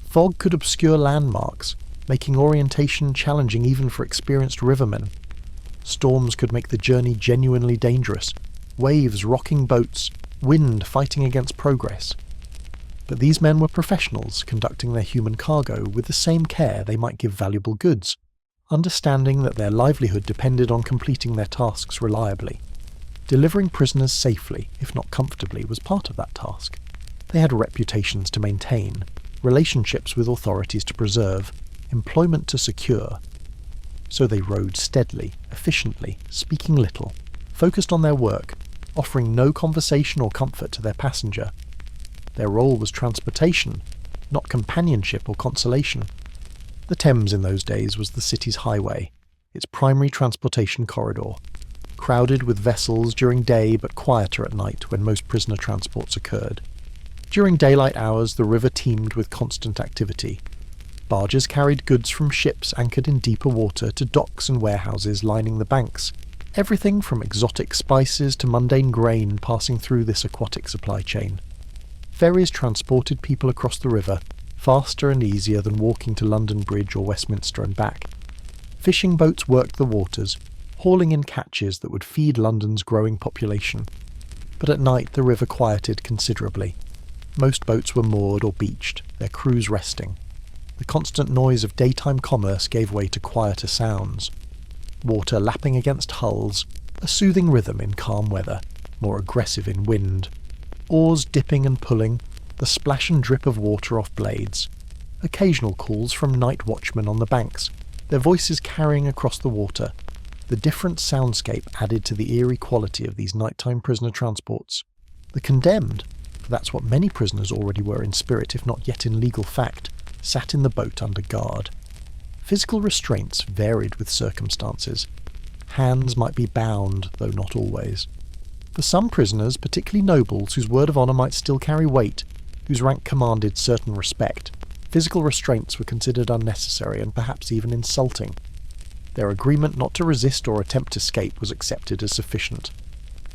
Fog could obscure landmarks, making orientation challenging even for experienced rivermen. Storms could make the journey genuinely dangerous, waves rocking boats, wind fighting against progress. But these men were professionals conducting their human cargo with the same care they might give valuable goods, understanding that their livelihood depended on completing their tasks reliably. Delivering prisoners safely, if not comfortably, was part of that task. They had reputations to maintain, relationships with authorities to preserve, employment to secure. So they rowed steadily, efficiently, speaking little, focused on their work, offering no conversation or comfort to their passenger. Their role was transportation, not companionship or consolation. The Thames in those days was the city's highway, its primary transportation corridor, crowded with vessels during day but quieter at night when most prisoner transports occurred. During daylight hours, the river teemed with constant activity. Barges carried goods from ships anchored in deeper water to docks and warehouses lining the banks. Everything from exotic spices to mundane grain passing through this aquatic supply chain. Ferries transported people across the river, faster and easier than walking to London Bridge or Westminster and back. Fishing boats worked the waters, hauling in catches that would feed London's growing population. But at night the river quieted considerably. Most boats were moored or beached, their crews resting. The constant noise of daytime commerce gave way to quieter sounds. Water lapping against hulls, a soothing rhythm in calm weather, more aggressive in wind. Oars dipping and pulling, the splash and drip of water off blades. Occasional calls from night watchmen on the banks, their voices carrying across the water. The different soundscape added to the eerie quality of these nighttime prisoner transports. The condemned, for that's what many prisoners already were in spirit if not yet in legal fact, sat in the boat under guard. Physical restraints varied with circumstances. Hands might be bound, though not always. For some prisoners, particularly nobles whose word of honour might still carry weight, whose rank commanded certain respect, physical restraints were considered unnecessary and perhaps even insulting. Their agreement not to resist or attempt escape was accepted as sufficient.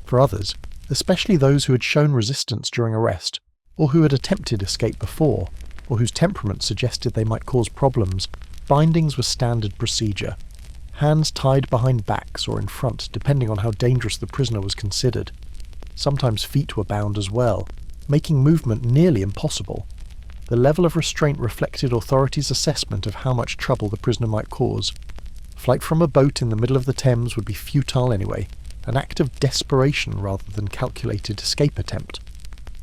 For others, especially those who had shown resistance during arrest, or who had attempted escape before, or whose temperament suggested they might cause problems, bindings were standard procedure. Hands tied behind backs or in front, depending on how dangerous the prisoner was considered. Sometimes feet were bound as well, making movement nearly impossible. The level of restraint reflected authorities' assessment of how much trouble the prisoner might cause. Flight from a boat in the middle of the Thames would be futile anyway, an act of desperation rather than calculated escape attempt.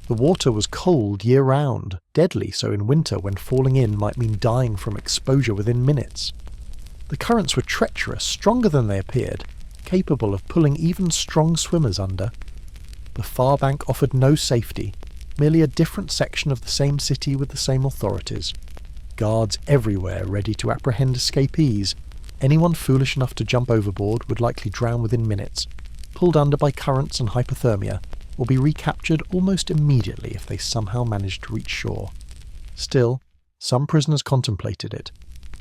The water was cold year-round, deadly so in winter when falling in might mean dying from exposure within minutes. The currents were treacherous, stronger than they appeared, capable of pulling even strong swimmers under. The far bank offered no safety, merely a different section of the same city with the same authorities. Guards everywhere ready to apprehend escapees. Anyone foolish enough to jump overboard would likely drown within minutes, pulled under by currents and hypothermia, or be recaptured almost immediately if they somehow managed to reach shore. Still, some prisoners contemplated it,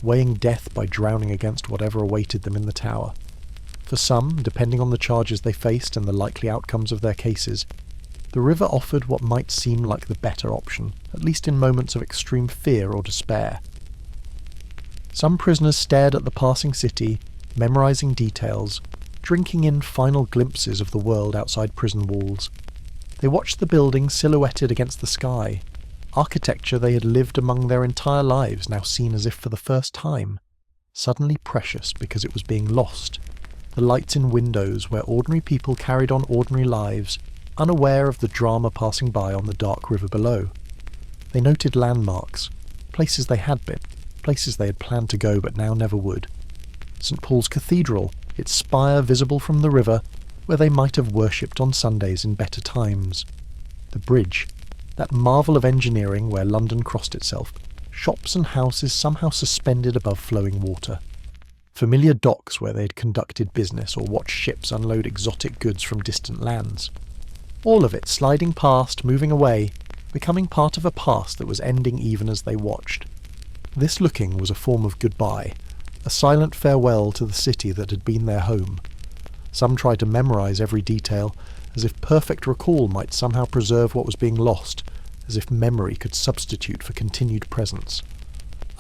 weighing death by drowning against whatever awaited them in the tower. For some, depending on the charges they faced and the likely outcomes of their cases, the river offered what might seem like the better option, at least in moments of extreme fear or despair. Some prisoners stared at the passing city, memorizing details, drinking in final glimpses of the world outside prison walls. They watched the buildings silhouetted against the sky, architecture they had lived among their entire lives now seen as if for the first time, suddenly precious because it was being lost. The lights in windows where ordinary people carried on ordinary lives, unaware of the drama passing by on the dark river below. They noted landmarks, places they had been, places they had planned to go but now never would. St. Paul's Cathedral, its spire visible from the river, where they might have worshipped on Sundays in better times. The The bridge, that marvel of engineering where London crossed itself, shops and houses somehow suspended above flowing water. Familiar docks where they had conducted business or watched ships unload exotic goods from distant lands. All of it sliding past, moving away, becoming part of a past that was ending even as they watched. This looking was a form of goodbye, a silent farewell to the city that had been their home. Some tried to memorize every detail, as if perfect recall might somehow preserve what was being lost, as if memory could substitute for continued presence.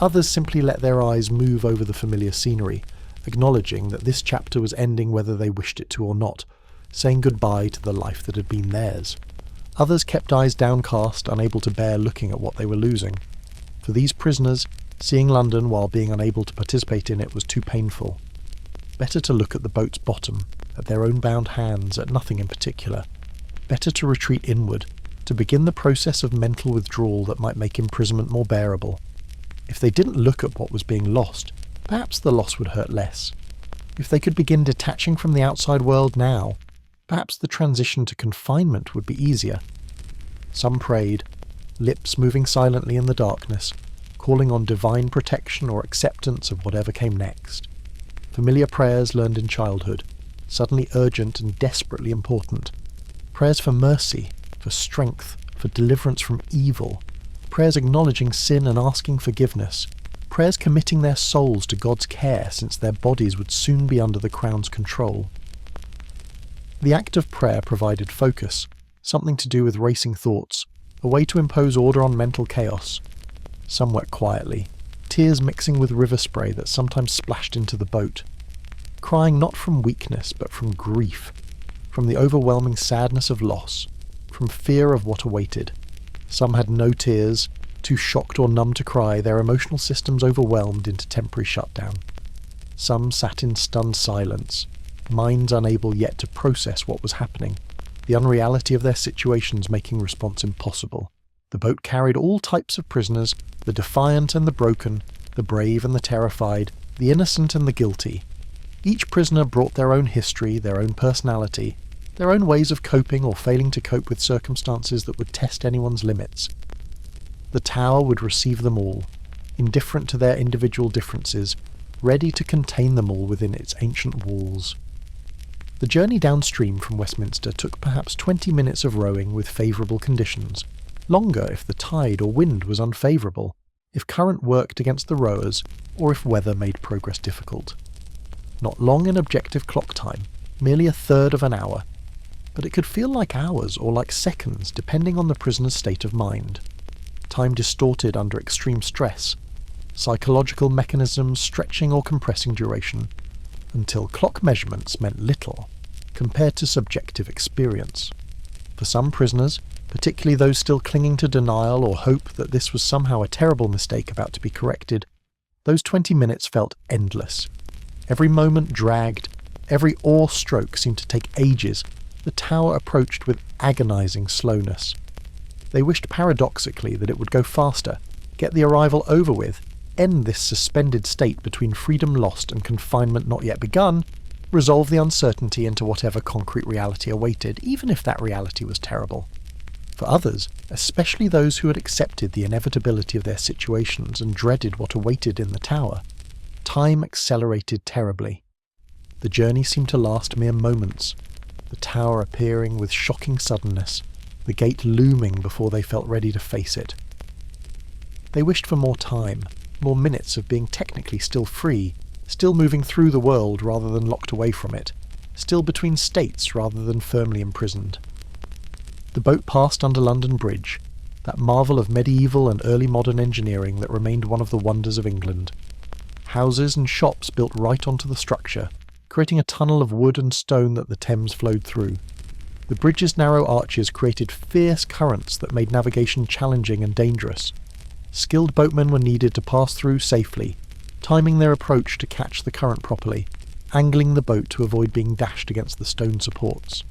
Others simply let their eyes move over the familiar scenery, acknowledging that this chapter was ending whether they wished it to or not, saying goodbye to the life that had been theirs. Others kept eyes downcast, unable to bear looking at what they were losing. For these prisoners, seeing London while being unable to participate in it was too painful. Better to look at the boat's bottom, at their own bound hands, at nothing in particular. Better to retreat inward, to begin the process of mental withdrawal that might make imprisonment more bearable. If they didn't look at what was being lost, perhaps the loss would hurt less. If they could begin detaching from the outside world now, perhaps the transition to confinement would be easier. Some prayed, lips moving silently in the darkness, calling on divine protection or acceptance of whatever came next. Familiar prayers learned in childhood, suddenly urgent and desperately important. Prayers for mercy, for strength, for deliverance from evil. Prayers acknowledging sin and asking forgiveness. Prayers committing their souls to God's care since their bodies would soon be under the Crown's control. The act of prayer provided focus, something to do with racing thoughts, a way to impose order on mental chaos. Some wept quietly, tears mixing with river spray that sometimes splashed into the boat. Crying not from weakness, but from grief, from the overwhelming sadness of loss, from fear of what awaited. Some had no tears, too shocked or numb to cry, their emotional systems overwhelmed into temporary shutdown. Some sat in stunned silence, minds unable yet to process what was happening, the unreality of their situations making response impossible. The boat carried all types of prisoners, the defiant and the broken, the brave and the terrified, the innocent and the guilty. Each prisoner brought their own history, their own personality, their own ways of coping or failing to cope with circumstances that would test anyone's limits. The tower would receive them all, indifferent to their individual differences, ready to contain them all within its ancient walls. The journey downstream from Westminster took perhaps 20 minutes of rowing with favourable conditions, longer if the tide or wind was unfavourable, if current worked against the rowers, or if weather made progress difficult. Not long in objective clock time, merely a third of an hour, but it could feel like hours or like seconds depending on the prisoner's state of mind. Time distorted under extreme stress, psychological mechanisms stretching or compressing duration, until clock measurements meant little compared to subjective experience. For some prisoners, particularly those still clinging to denial or hope that this was somehow a terrible mistake about to be corrected, those 20 minutes felt endless. Every moment dragged, every oar stroke seemed to take ages. The tower approached with agonizing slowness. They wished paradoxically that it would go faster, get the arrival over with, end this suspended state between freedom lost and confinement not yet begun, resolve the uncertainty into whatever concrete reality awaited, even if that reality was terrible. For others, especially those who had accepted the inevitability of their situations and dreaded what awaited in the tower, time accelerated terribly. The journey seemed to last mere moments, the tower appearing with shocking suddenness, the gate looming before they felt ready to face it. They wished for more time, more minutes of being technically still free, still moving through the world rather than locked away from it, still between states rather than firmly imprisoned. The boat passed under London Bridge, that marvel of medieval and early modern engineering that remained one of the wonders of England. Houses and shops built right onto the structure, creating a tunnel of wood and stone that the Thames flowed through. The bridge's narrow arches created fierce currents that made navigation challenging and dangerous. Skilled boatmen were needed to pass through safely, timing their approach to catch the current properly, angling the boat to avoid being dashed against the stone supports.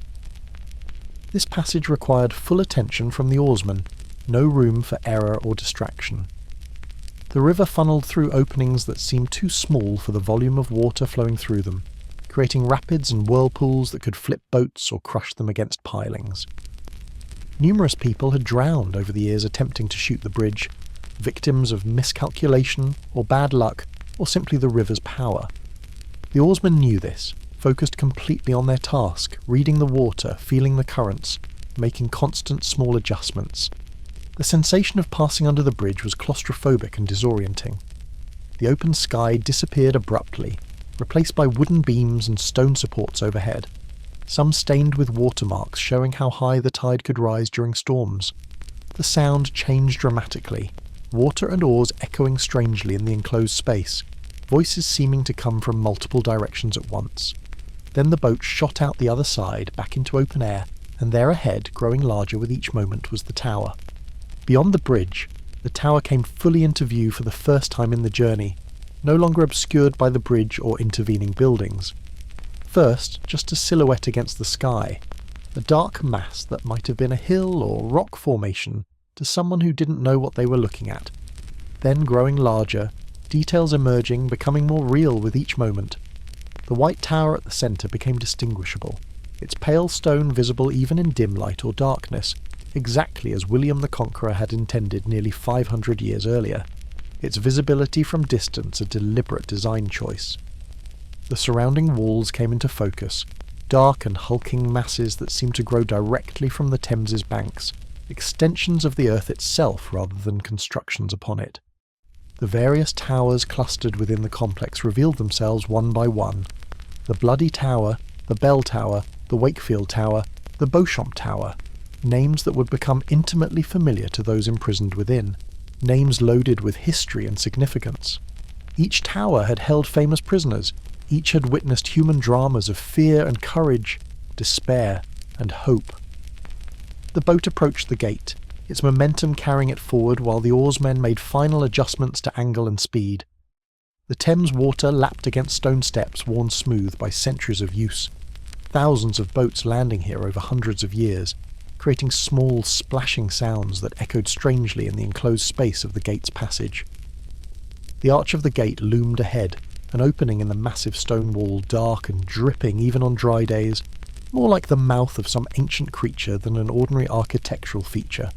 This passage required full attention from the oarsmen, no room for error or distraction. The river funneled through openings that seemed too small for the volume of water flowing through them, creating rapids and whirlpools that could flip boats or crush them against pilings. Numerous people had drowned over the years attempting to shoot the bridge, victims of miscalculation or bad luck or simply the river's power. The oarsmen knew this, focused completely on their task, reading the water, feeling the currents, making constant small adjustments. The sensation of passing under the bridge was claustrophobic and disorienting. The open sky disappeared abruptly, replaced by wooden beams and stone supports overhead, some stained with watermarks showing how high the tide could rise during storms. The sound changed dramatically, water and oars echoing strangely in the enclosed space, voices seeming to come from multiple directions at once. Then the boat shot out the other side, back into open air, and there ahead, growing larger with each moment, was the tower. Beyond the bridge, the tower came fully into view for the first time in the journey, no longer obscured by the bridge or intervening buildings. First, just a silhouette against the sky, a dark mass that might have been a hill or rock formation to someone who didn't know what they were looking at. Then growing larger, details emerging, becoming more real with each moment. The white tower at the centre became distinguishable, its pale stone visible even in dim light or darkness, exactly as William the Conqueror had intended nearly 500 years earlier, its visibility from distance a deliberate design choice. The surrounding walls came into focus, dark and hulking masses that seemed to grow directly from the Thames's banks, extensions of the earth itself rather than constructions upon it. The various towers clustered within the complex revealed themselves one by one. The Bloody Tower, the Bell Tower, the Wakefield Tower, the Beauchamp Tower, names that would become intimately familiar to those imprisoned within, names loaded with history and significance. Each tower had held famous prisoners, each had witnessed human dramas of fear and courage, despair and hope. The boat approached the gate, its momentum carrying it forward while the oarsmen made final adjustments to angle and speed. The Thames water lapped against stone steps worn smooth by centuries of use, thousands of boats landing here over hundreds of years, creating small, splashing sounds that echoed strangely in the enclosed space of the gate's passage. The arch of the gate loomed ahead, an opening in the massive stone wall, dark and dripping even on dry days, more like the mouth of some ancient creature than an ordinary architectural feature.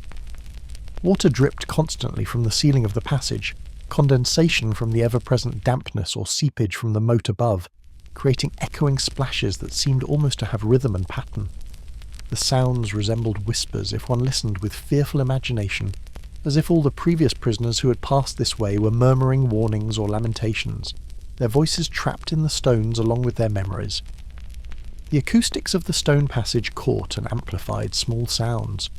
Water dripped constantly from the ceiling of the passage, condensation from the ever-present dampness or seepage from the moat above, creating echoing splashes that seemed almost to have rhythm and pattern. The sounds resembled whispers if one listened with fearful imagination, as if all the previous prisoners who had passed this way were murmuring warnings or lamentations, their voices trapped in the stones along with their memories. The acoustics of the stone passage caught and amplified small sounds,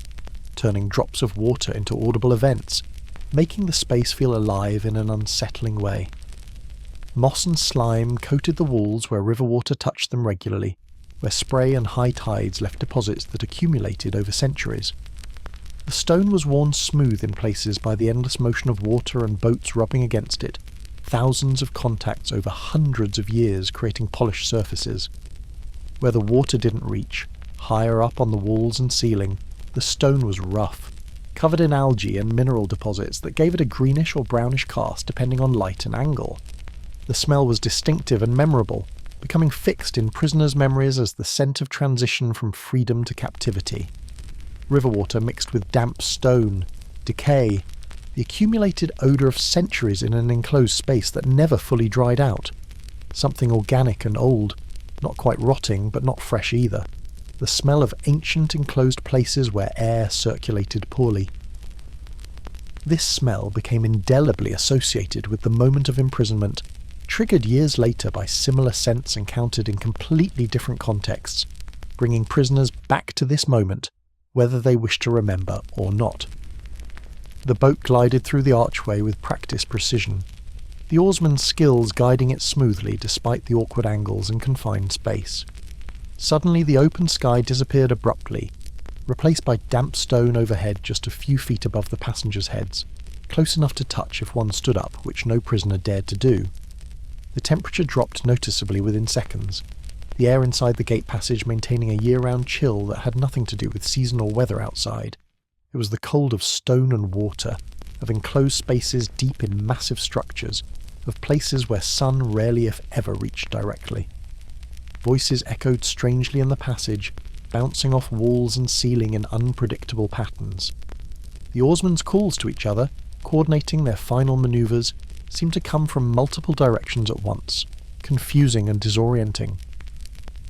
turning drops of water into audible events, making the space feel alive in an unsettling way. Moss and slime coated the walls where river water touched them regularly, where spray and high tides left deposits that accumulated over centuries. The stone was worn smooth in places by the endless motion of water and boats rubbing against it, thousands of contacts over hundreds of years creating polished surfaces. Where the water didn't reach, higher up on the walls and ceiling, the stone was rough, covered in algae and mineral deposits that gave it a greenish or brownish cast depending on light and angle. The smell was distinctive and memorable, becoming fixed in prisoners' memories as the scent of transition from freedom to captivity. River water mixed with damp stone, decay, the accumulated odour of centuries in an enclosed space that never fully dried out. Something organic and old, not quite rotting but not fresh either. The smell of ancient enclosed places where air circulated poorly. This smell became indelibly associated with the moment of imprisonment, triggered years later by similar scents encountered in completely different contexts, bringing prisoners back to this moment, whether they wished to remember or not. The boat glided through the archway with practiced precision, the oarsman's skills guiding it smoothly despite the awkward angles and confined space. Suddenly the open sky disappeared abruptly, replaced by damp stone overhead just a few feet above the passengers' heads, close enough to touch if one stood up, which no prisoner dared to do. The temperature dropped noticeably within seconds, the air inside the gate passage maintaining a year-round chill that had nothing to do with seasonal weather outside. It was the cold of stone and water, of enclosed spaces deep in massive structures, of places where sun rarely if ever reached directly. Voices echoed strangely in the passage, bouncing off walls and ceiling in unpredictable patterns. The oarsmen's calls to each other, coordinating their final manoeuvres, seemed to come from multiple directions at once, confusing and disorienting.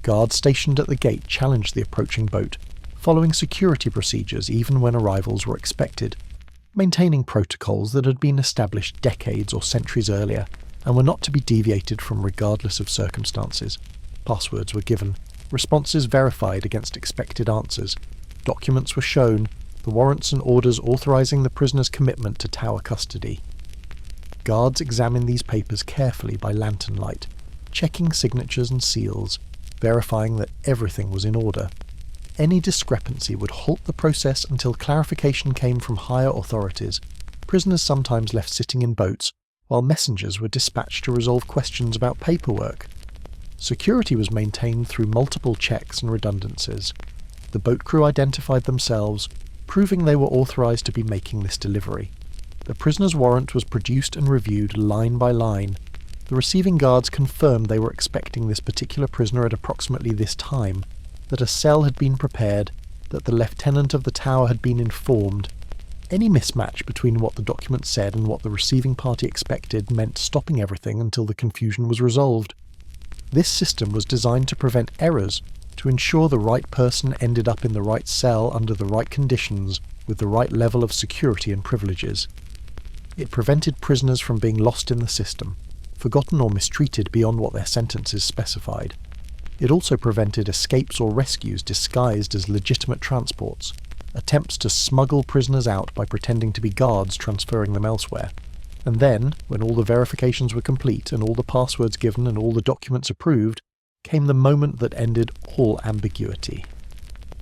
Guards stationed at the gate challenged the approaching boat, following security procedures even when arrivals were expected, maintaining protocols that had been established decades or centuries earlier and were not to be deviated from regardless of circumstances. Passwords were given, responses verified against expected answers, documents were shown, the warrants and orders authorizing the prisoner's commitment to tower custody. Guards examined these papers carefully by lantern light, checking signatures and seals, verifying that everything was in order. Any discrepancy would halt the process until clarification came from higher authorities. Prisoners sometimes left sitting in boats, while messengers were dispatched to resolve questions about paperwork. Security was maintained through multiple checks and redundancies. The boat crew identified themselves, proving they were authorized to be making this delivery. The prisoner's warrant was produced and reviewed line by line. The receiving guards confirmed they were expecting this particular prisoner at approximately this time, that a cell had been prepared, that the lieutenant of the tower had been informed. Any mismatch between what the document said and what the receiving party expected meant stopping everything until the confusion was resolved. This system was designed to prevent errors, to ensure the right person ended up in the right cell under the right conditions with the right level of security and privileges. It prevented prisoners from being lost in the system, forgotten or mistreated beyond what their sentences specified. It also prevented escapes or rescues disguised as legitimate transports, attempts to smuggle prisoners out by pretending to be guards transferring them elsewhere. And then, when all the verifications were complete and all the passwords given and all the documents approved, came the moment that ended all ambiguity.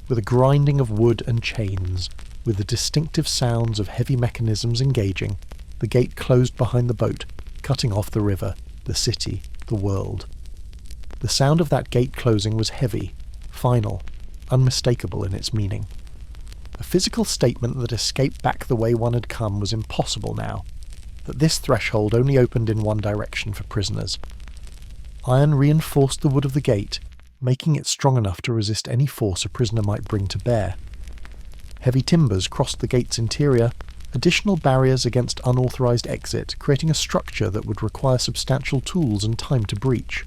With a grinding of wood and chains, with the distinctive sounds of heavy mechanisms engaging, the gate closed behind the boat, cutting off the river, the city, the world. The sound of that gate closing was heavy, final, unmistakable in its meaning. A physical statement that escape back the way one had come was impossible now, that this threshold only opened in one direction for prisoners. Iron reinforced the wood of the gate, making it strong enough to resist any force a prisoner might bring to bear. Heavy timbers crossed the gate's interior, additional barriers against unauthorized exit, creating a structure that would require substantial tools and time to breach.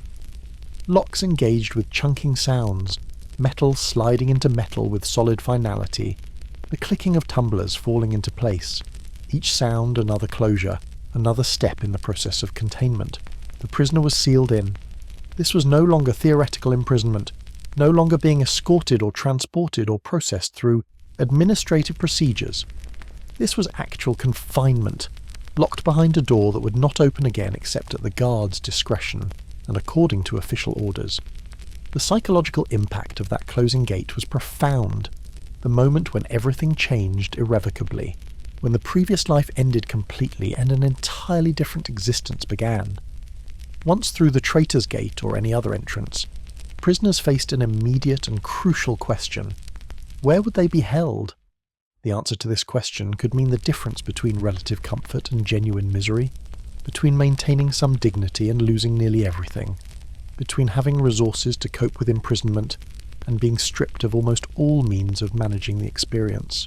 Locks engaged with chunking sounds, metal sliding into metal with solid finality, the clicking of tumblers falling into place. Each sound another closure, another step in the process of containment. The prisoner was sealed in. This was no longer theoretical imprisonment, no longer being escorted or transported or processed through administrative procedures. This was actual confinement, locked behind a door that would not open again except at the guard's discretion and according to official orders. The psychological impact of that closing gate was profound, the moment when everything changed irrevocably, when the previous life ended completely and an entirely different existence began. Once through the Traitor's Gate or any other entrance, prisoners faced an immediate and crucial question. Where would they be held? The answer to this question could mean the difference between relative comfort and genuine misery, between maintaining some dignity and losing nearly everything, between having resources to cope with imprisonment and being stripped of almost all means of managing the experience.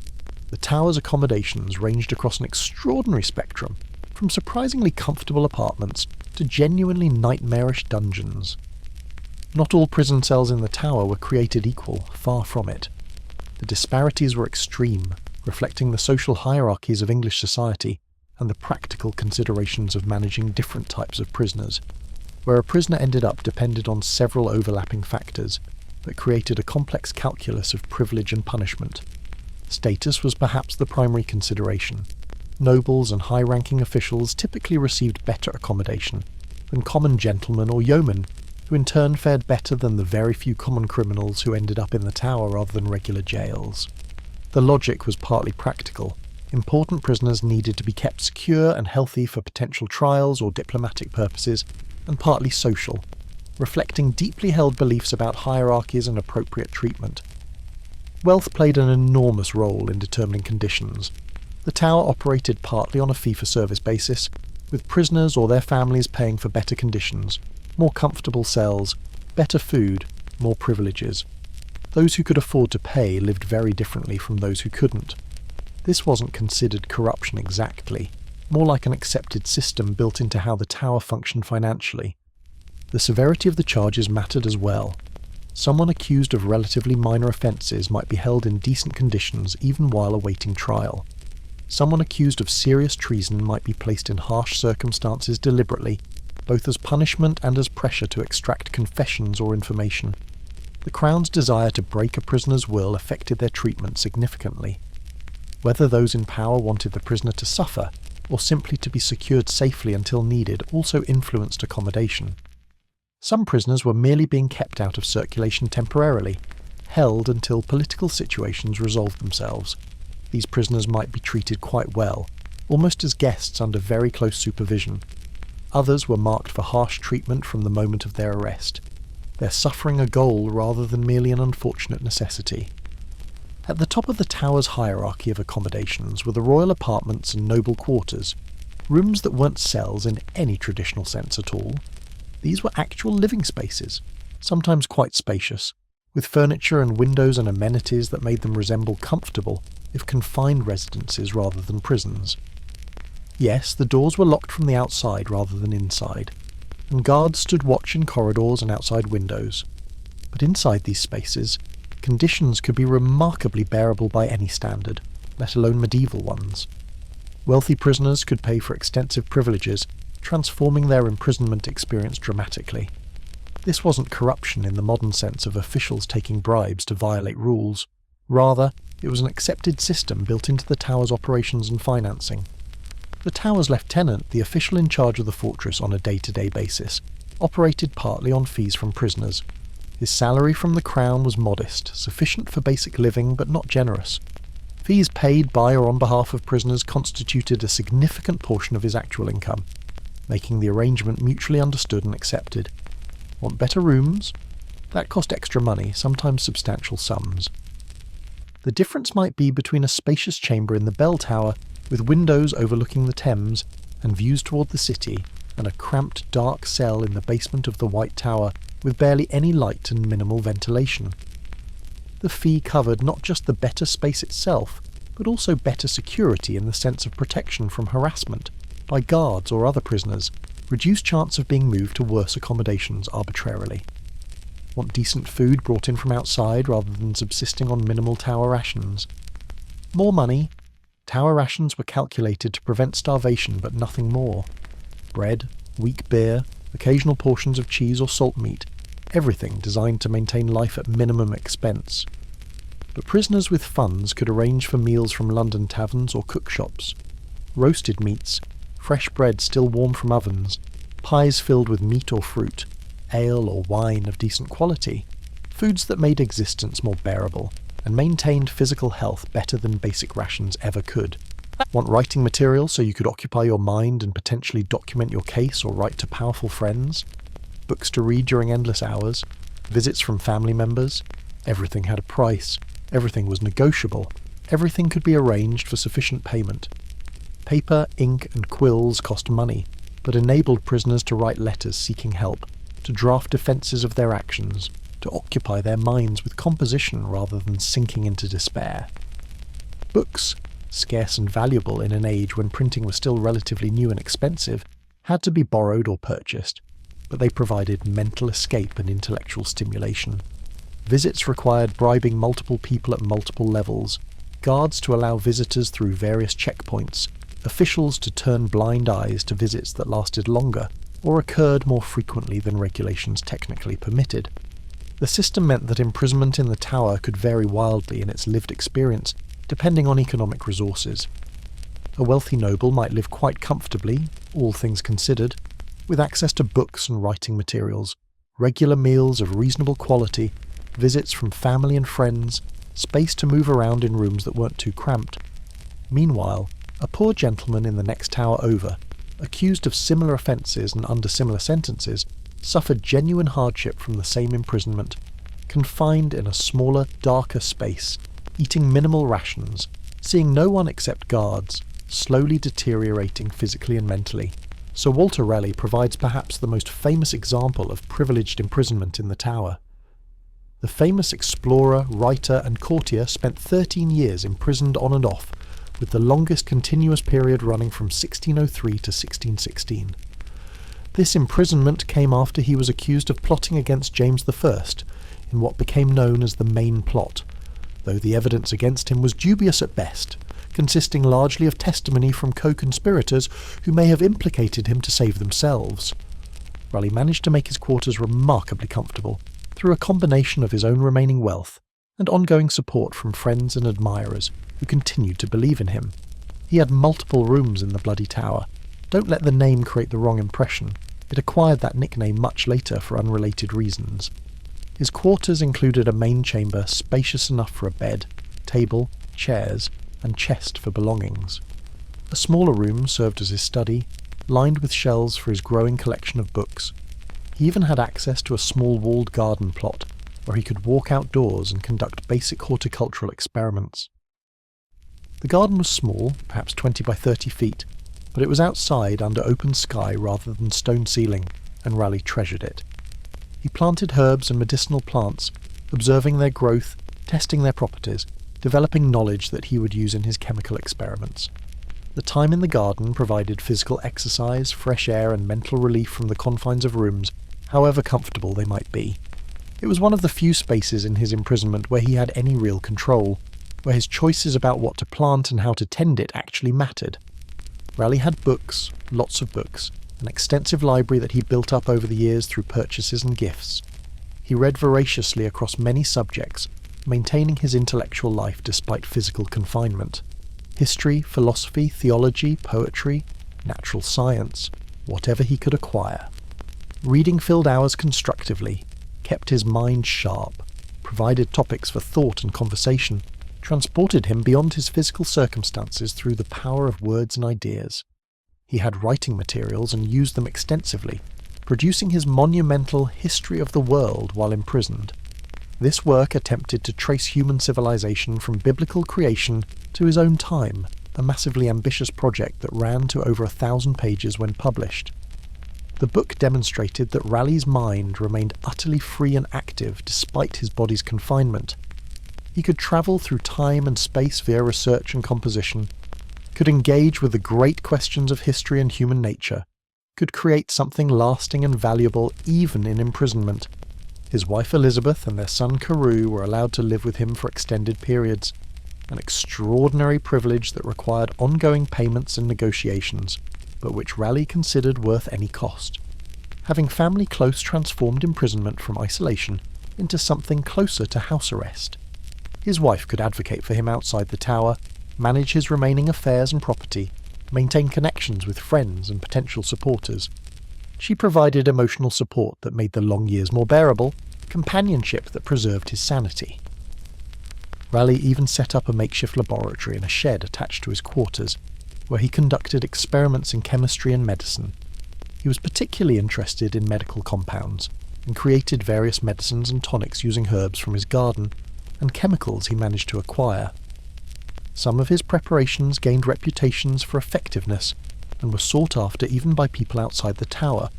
The tower's accommodations ranged across an extraordinary spectrum, from surprisingly comfortable apartments to genuinely nightmarish dungeons. Not all prison cells in the tower were created equal, far from it. The disparities were extreme, reflecting the social hierarchies of English society and the practical considerations of managing different types of prisoners. Where a prisoner ended up depended on several overlapping factors that created a complex calculus of privilege and punishment. Status was perhaps the primary consideration. Nobles and high-ranking officials typically received better accommodation than common gentlemen or yeomen, who in turn fared better than the very few common criminals who ended up in the tower rather than regular jails. The logic was partly practical. Important prisoners needed to be kept secure and healthy for potential trials or diplomatic purposes, and partly social, reflecting deeply held beliefs about hierarchies and appropriate treatment. Wealth played an enormous role in determining conditions. The tower operated partly on a fee-for-service basis, with prisoners or their families paying for better conditions, more comfortable cells, better food, more privileges. Those who could afford to pay lived very differently from those who couldn't. This wasn't considered corruption exactly, more like an accepted system built into how the tower functioned financially. The severity of the charges mattered as well. Someone accused of relatively minor offences might be held in decent conditions even while awaiting trial. Someone accused of serious treason might be placed in harsh circumstances deliberately, both as punishment and as pressure to extract confessions or information. The Crown's desire to break a prisoner's will affected their treatment significantly. Whether those in power wanted the prisoner to suffer, or simply to be secured safely until needed, also influenced accommodation. Some prisoners were merely being kept out of circulation temporarily, held until political situations resolved themselves. These prisoners might be treated quite well, almost as guests under very close supervision. Others were marked for harsh treatment from the moment of their arrest, their suffering a goal rather than merely an unfortunate necessity. At the top of the tower's hierarchy of accommodations were the royal apartments and noble quarters, rooms that weren't cells in any traditional sense at all. These were actual living spaces, sometimes quite spacious, with furniture and windows and amenities that made them resemble comfortable, if confined residences rather than prisons. Yes, the doors were locked from the outside rather than inside, and guards stood watch in corridors and outside windows. But inside these spaces, conditions could be remarkably bearable by any standard, let alone medieval ones. Wealthy prisoners could pay for extensive privileges, transforming their imprisonment experience dramatically. This wasn't corruption in the modern sense of officials taking bribes to violate rules. Rather, it was an accepted system built into the tower's operations and financing. The tower's lieutenant, the official in charge of the fortress on a day-to-day basis, operated partly on fees from prisoners. His salary from the Crown was modest, sufficient for basic living but not generous. Fees paid by or on behalf of prisoners constituted a significant portion of his actual income, making the arrangement mutually understood and accepted. Want better rooms? That cost extra money, sometimes substantial sums. The difference might be between a spacious chamber in the bell tower with windows overlooking the Thames and views toward the city, and a cramped dark cell in the basement of the White Tower with barely any light and minimal ventilation. The fee covered not just the better space itself, but also better security in the sense of protection from harassment by guards or other prisoners, reduced chance of being moved to worse accommodations arbitrarily. Want decent food brought in from outside rather than subsisting on minimal tower rations? More money. Tower rations were calculated to prevent starvation but nothing more. Bread, weak beer, occasional portions of cheese or salt meat, everything designed to maintain life at minimum expense. But prisoners with funds could arrange for meals from London taverns or cookshops. Roasted meats, fresh bread still warm from ovens, pies filled with meat or fruit, ale or wine of decent quality, foods that made existence more bearable and maintained physical health better than basic rations ever could. Want writing material so you could occupy your mind and potentially document your case or write to powerful friends? Books to read during endless hours? Visits from family members? Everything had a price. Everything was negotiable. Everything could be arranged for sufficient payment. Paper, ink, and quills cost money, but enabled prisoners to write letters seeking help, to draft defences of their actions, to occupy their minds with composition rather than sinking into despair. Books, scarce and valuable in an age when printing was still relatively new and expensive, had to be borrowed or purchased, but they provided mental escape and intellectual stimulation. Visits required bribing multiple people at multiple levels, guards to allow visitors through various checkpoints, officials to turn blind eyes to visits that lasted longer or occurred more frequently than regulations technically permitted. The system meant that imprisonment in the tower could vary wildly in its lived experience, depending on economic resources. A wealthy noble might live quite comfortably, all things considered, with access to books and writing materials, regular meals of reasonable quality, visits from family and friends, space to move around in rooms that weren't too cramped. Meanwhile, a poor gentleman in the next tower over, accused of similar offences and under similar sentences, suffered genuine hardship from the same imprisonment, confined in a smaller, darker space, eating minimal rations, seeing no one except guards, slowly deteriorating physically and mentally. Sir Walter Raleigh provides perhaps the most famous example of privileged imprisonment in the tower. The famous explorer, writer and courtier spent 13 years imprisoned on and off, with the longest continuous period running from 1603 to 1616. This imprisonment came after he was accused of plotting against James I in what became known as the Main Plot, though the evidence against him was dubious at best, consisting largely of testimony from co-conspirators who may have implicated him to save themselves. Raleigh managed to make his quarters remarkably comfortable through a combination of his own remaining wealth and ongoing support from friends and admirers who continued to believe in him. He had multiple rooms in the Bloody Tower. Don't let the name create the wrong impression. It acquired that nickname much later for unrelated reasons. His quarters included a main chamber spacious enough for a bed, table, chairs, and chest for belongings. A smaller room served as his study, lined with shelves for his growing collection of books. He even had access to a small walled garden plot, where he could walk outdoors and conduct basic horticultural experiments. The garden was small, perhaps 20 by 30 feet, but it was outside under open sky rather than stone ceiling, and Raleigh treasured it. He planted herbs and medicinal plants, observing their growth, testing their properties, developing knowledge that he would use in his chemical experiments. The time in the garden provided physical exercise, fresh air and mental relief from the confines of rooms, however comfortable they might be. It was one of the few spaces in his imprisonment where he had any real control, where his choices about what to plant and how to tend it actually mattered. Raleigh had books, lots of books, an extensive library that he built up over the years through purchases and gifts. He read voraciously across many subjects, maintaining his intellectual life despite physical confinement. History, philosophy, theology, poetry, natural science, whatever he could acquire. Reading filled hours constructively, kept his mind sharp, provided topics for thought and conversation, transported him beyond his physical circumstances through the power of words and ideas. He had writing materials and used them extensively, producing his monumental History of the World while imprisoned. This work attempted to trace human civilization from biblical creation to his own time, a massively ambitious project that ran to over 1,000 pages when published. The book demonstrated that Raleigh's mind remained utterly free and active despite his body's confinement. He could travel through time and space via research and composition, could engage with the great questions of history and human nature, could create something lasting and valuable even in imprisonment. His wife Elizabeth and their son Carew were allowed to live with him for extended periods, an extraordinary privilege that required ongoing payments and negotiations, but which Raleigh considered worth any cost. Having family close transformed imprisonment from isolation into something closer to house arrest. His wife could advocate for him outside the tower, manage his remaining affairs and property, maintain connections with friends and potential supporters. She provided emotional support that made the long years more bearable, companionship that preserved his sanity. Raleigh even set up a makeshift laboratory in a shed attached to his quarters, where he conducted experiments in chemistry and medicine. He was particularly interested in medical compounds, and created various medicines and tonics using herbs from his garden, and chemicals he managed to acquire. Some of his preparations gained reputations for effectiveness, and were sought after even by people outside the tower,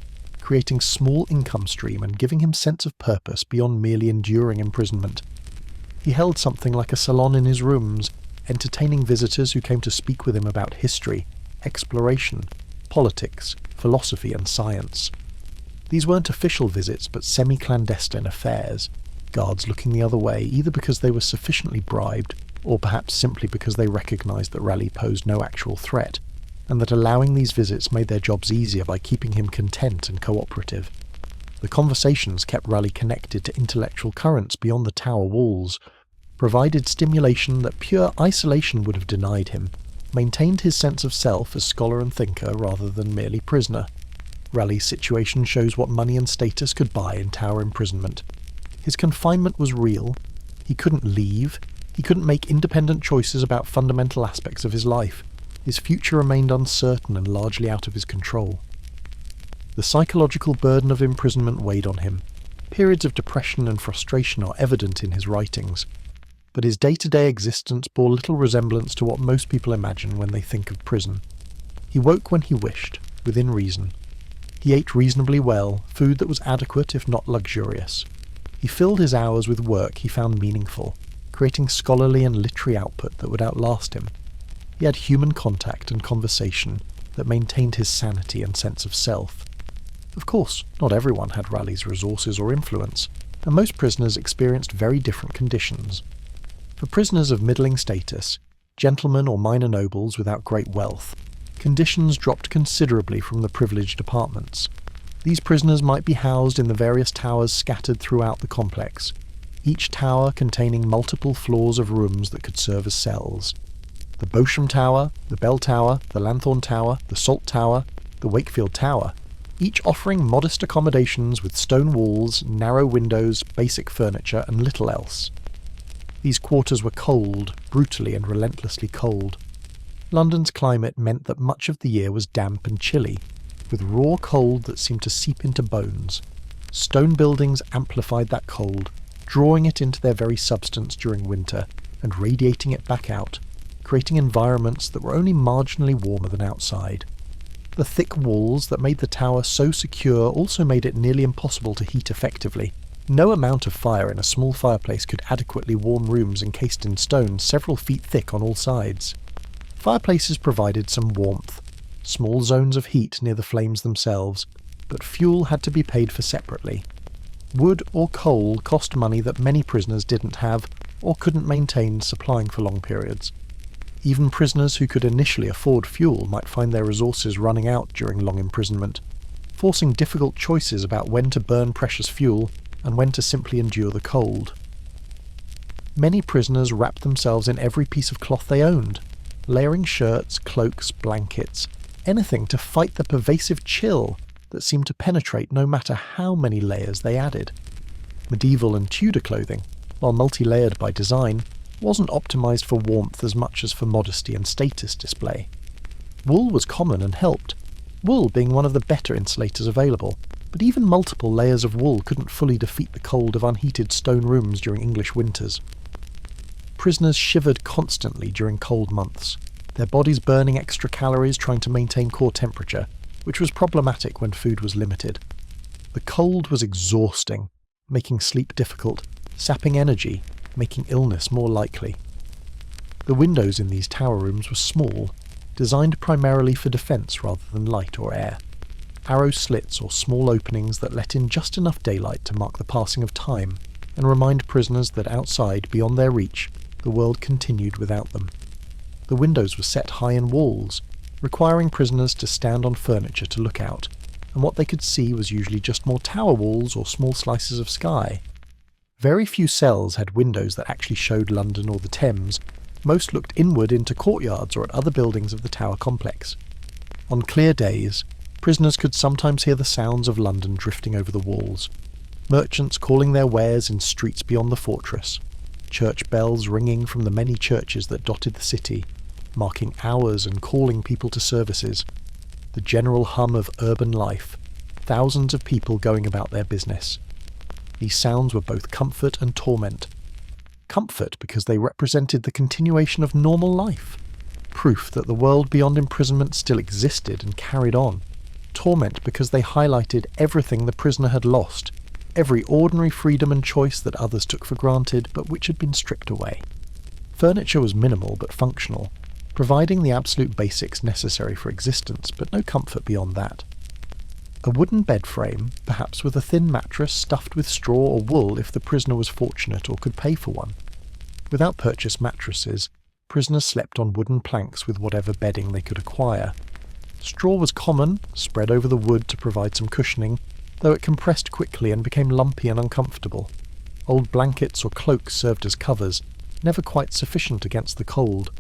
creating small income stream and giving him sense of purpose beyond merely enduring imprisonment. He held something like a salon in his rooms, entertaining visitors who came to speak with him about history, exploration, politics, philosophy and science. These weren't official visits but semi-clandestine affairs, guards looking the other way either because they were sufficiently bribed or perhaps simply because they recognised that Raleigh posed no actual threat, and that allowing these visits made their jobs easier by keeping him content and cooperative. The conversations kept Raleigh connected to intellectual currents beyond the tower walls, provided stimulation that pure isolation would have denied him, maintained his sense of self as scholar and thinker rather than merely prisoner. Raleigh's situation shows what money and status could buy in tower imprisonment. His confinement was real. He couldn't leave. He couldn't make independent choices about fundamental aspects of his life. His future remained uncertain and largely out of his control. The psychological burden of imprisonment weighed on him. Periods of depression and frustration are evident in his writings, but his day-to-day existence bore little resemblance to what most people imagine when they think of prison. He woke when he wished, within reason. He ate reasonably well, food that was adequate if not luxurious. He He filled his hours with work he found meaningful, creating scholarly and literary output that would outlast him. He had human contact and conversation that maintained his sanity and sense of self. Of course, not everyone had Raleigh's resources or influence, and most prisoners experienced very different conditions. For prisoners of middling status, gentlemen or minor nobles without great wealth, conditions dropped considerably from the privileged apartments. These prisoners might be housed in the various towers scattered throughout the complex, each tower containing multiple floors of rooms that could serve as cells. The Beauchamp Tower, the Bell Tower, the Lanthorn Tower, the Salt Tower, the Wakefield Tower, each offering modest accommodations with stone walls, narrow windows, basic furniture, and little else. These quarters were cold, brutally and relentlessly cold. London's climate meant that much of the year was damp and chilly, with raw cold that seemed to seep into bones. Stone buildings amplified that cold, drawing it into their very substance during winter and radiating it back out, creating environments that were only marginally warmer than outside. The thick walls that made the tower so secure also made it nearly impossible to heat effectively. No amount of fire in a small fireplace could adequately warm rooms encased in stone several feet thick on all sides. Fireplaces provided some warmth, small zones of heat near the flames themselves, but fuel had to be paid for separately. Wood or coal cost money that many prisoners didn't have or couldn't maintain supplying for long periods. Even prisoners who could initially afford fuel might find their resources running out during long imprisonment, forcing difficult choices about when to burn precious fuel and when to simply endure the cold. Many prisoners wrapped themselves in every piece of cloth they owned, layering shirts, cloaks, blankets, anything to fight the pervasive chill that seemed to penetrate no matter how many layers they added. Medieval and Tudor clothing, while multi-layered by design, wasn't optimised for warmth as much as for modesty and status display. Wool was common and helped, wool being one of the better insulators available, but even multiple layers of wool couldn't fully defeat the cold of unheated stone rooms during English winters. Prisoners shivered constantly during cold months, their bodies burning extra calories trying to maintain core temperature, which was problematic when food was limited. The cold was exhausting, making sleep difficult, sapping energy, making illness more likely. The windows in these tower rooms were small, designed primarily for defence rather than light or air. Arrow slits or small openings that let in just enough daylight to mark the passing of time and remind prisoners that outside, beyond their reach, the world continued without them. The windows were set high in walls, requiring prisoners to stand on furniture to look out, and what they could see was usually just more tower walls or small slices of sky. Very few cells had windows that actually showed London or the Thames. Most looked inward into courtyards or at other buildings of the tower complex. On clear days, prisoners could sometimes hear the sounds of London drifting over the walls, merchants calling their wares in streets beyond the fortress, church bells ringing from the many churches that dotted the city, marking hours and calling people to services, the general hum of urban life, thousands of people going about their business. These sounds were both comfort and torment. Comfort because they represented the continuation of normal life, proof that the world beyond imprisonment still existed and carried on. Torment because they highlighted everything the prisoner had lost, every ordinary freedom and choice that others took for granted but which had been stripped away. Furniture was minimal but functional, providing the absolute basics necessary for existence, but no comfort beyond that. A wooden bed frame, perhaps with a thin mattress stuffed with straw or wool if the prisoner was fortunate or could pay for one. Without purchased mattresses, prisoners slept on wooden planks with whatever bedding they could acquire. Straw was common, spread over the wood to provide some cushioning, though it compressed quickly and became lumpy and uncomfortable. Old blankets or cloaks served as covers, never quite sufficient against the cold.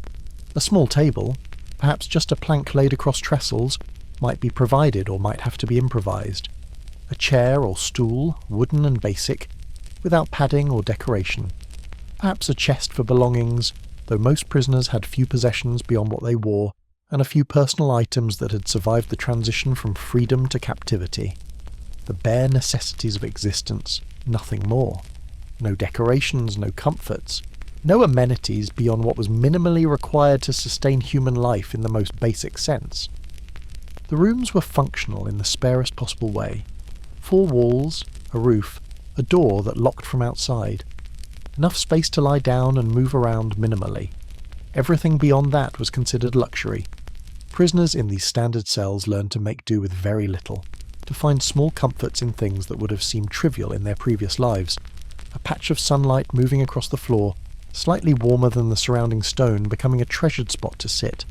A small table, perhaps just a plank laid across trestles, might be provided or might have to be improvised. A chair or stool, wooden and basic, without padding or decoration. Perhaps a chest for belongings, though most prisoners had few possessions beyond what they wore, and a few personal items that had survived the transition from freedom to captivity. The bare necessities of existence, nothing more. No decorations, no comforts, no amenities beyond what was minimally required to sustain human life in the most basic sense. The rooms were functional in the sparest possible way. 4 walls, a roof, a door that locked from outside, enough space to lie down and move around minimally. Everything beyond that was considered luxury. Prisoners in these standard cells learned to make do with very little, to find small comforts in things that would have seemed trivial in their previous lives. A patch of sunlight moving across the floor, slightly warmer than the surrounding stone, becoming a treasured spot to sit.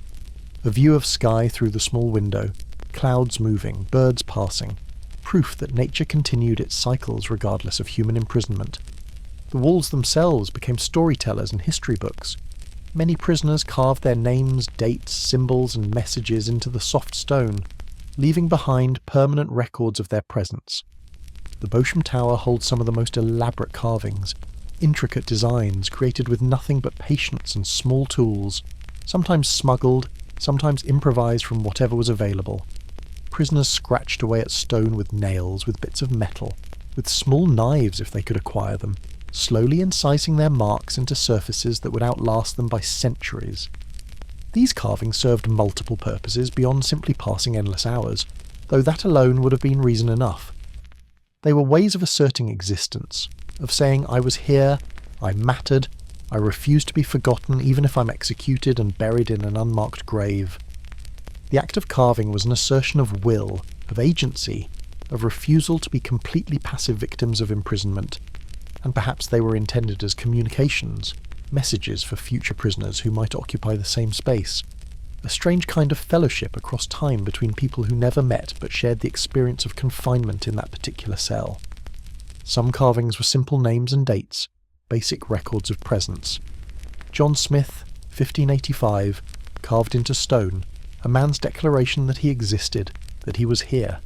A view of sky through the small window, clouds moving, birds passing, proof that nature continued its cycles regardless of human imprisonment. The walls themselves became storytellers and history books. Many prisoners carved their names, dates, symbols, and messages into the soft stone, leaving behind permanent records of their presence. The Bosham Tower holds some of the most elaborate carvings, intricate designs created with nothing but patience and small tools, sometimes smuggled, sometimes improvised from whatever was available. Prisoners scratched away at stone with nails, with bits of metal, with small knives if they could acquire them, slowly incising their marks into surfaces that would outlast them by centuries. These carvings served multiple purposes beyond simply passing endless hours, though that alone would have been reason enough. They were ways of asserting existence, of saying I was here, I mattered, I refuse to be forgotten even if I'm executed and buried in an unmarked grave. The act of carving was an assertion of will, of agency, of refusal to be completely passive victims of imprisonment, and perhaps they were intended as communications, messages for future prisoners who might occupy the same space, a strange kind of fellowship across time between people who never met but shared the experience of confinement in that particular cell. Some carvings were simple names and dates, basic records of presence. John Smith, 1585, carved into stone, a man's declaration that he existed, that he was here.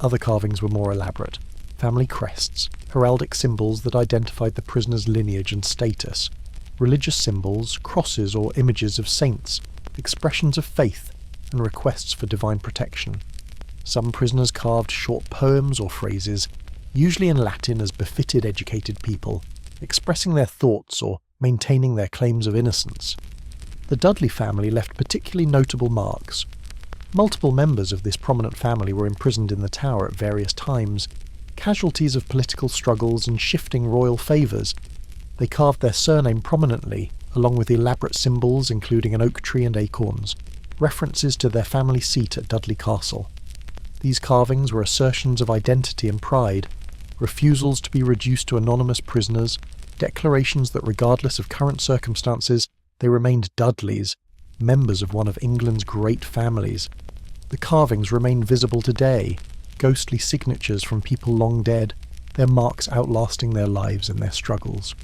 Other carvings were more elaborate. Family crests, heraldic symbols that identified the prisoner's lineage and status, religious symbols, crosses or images of saints, expressions of faith, and requests for divine protection. Some prisoners carved short poems or phrases, usually in Latin as befitted educated people, expressing their thoughts or maintaining their claims of innocence. The Dudley family left particularly notable marks. Multiple members of this prominent family were imprisoned in the tower at various times, casualties of political struggles and shifting royal favours. They carved their surname prominently, along with elaborate symbols including an oak tree and acorns, references to their family seat at Dudley Castle. These carvings were assertions of identity and pride, refusals to be reduced to anonymous prisoners, declarations that regardless of current circumstances, they remained Dudleys, members of one of England's great families. The carvings remain visible today, ghostly signatures from people long dead, their marks outlasting their lives and their struggles.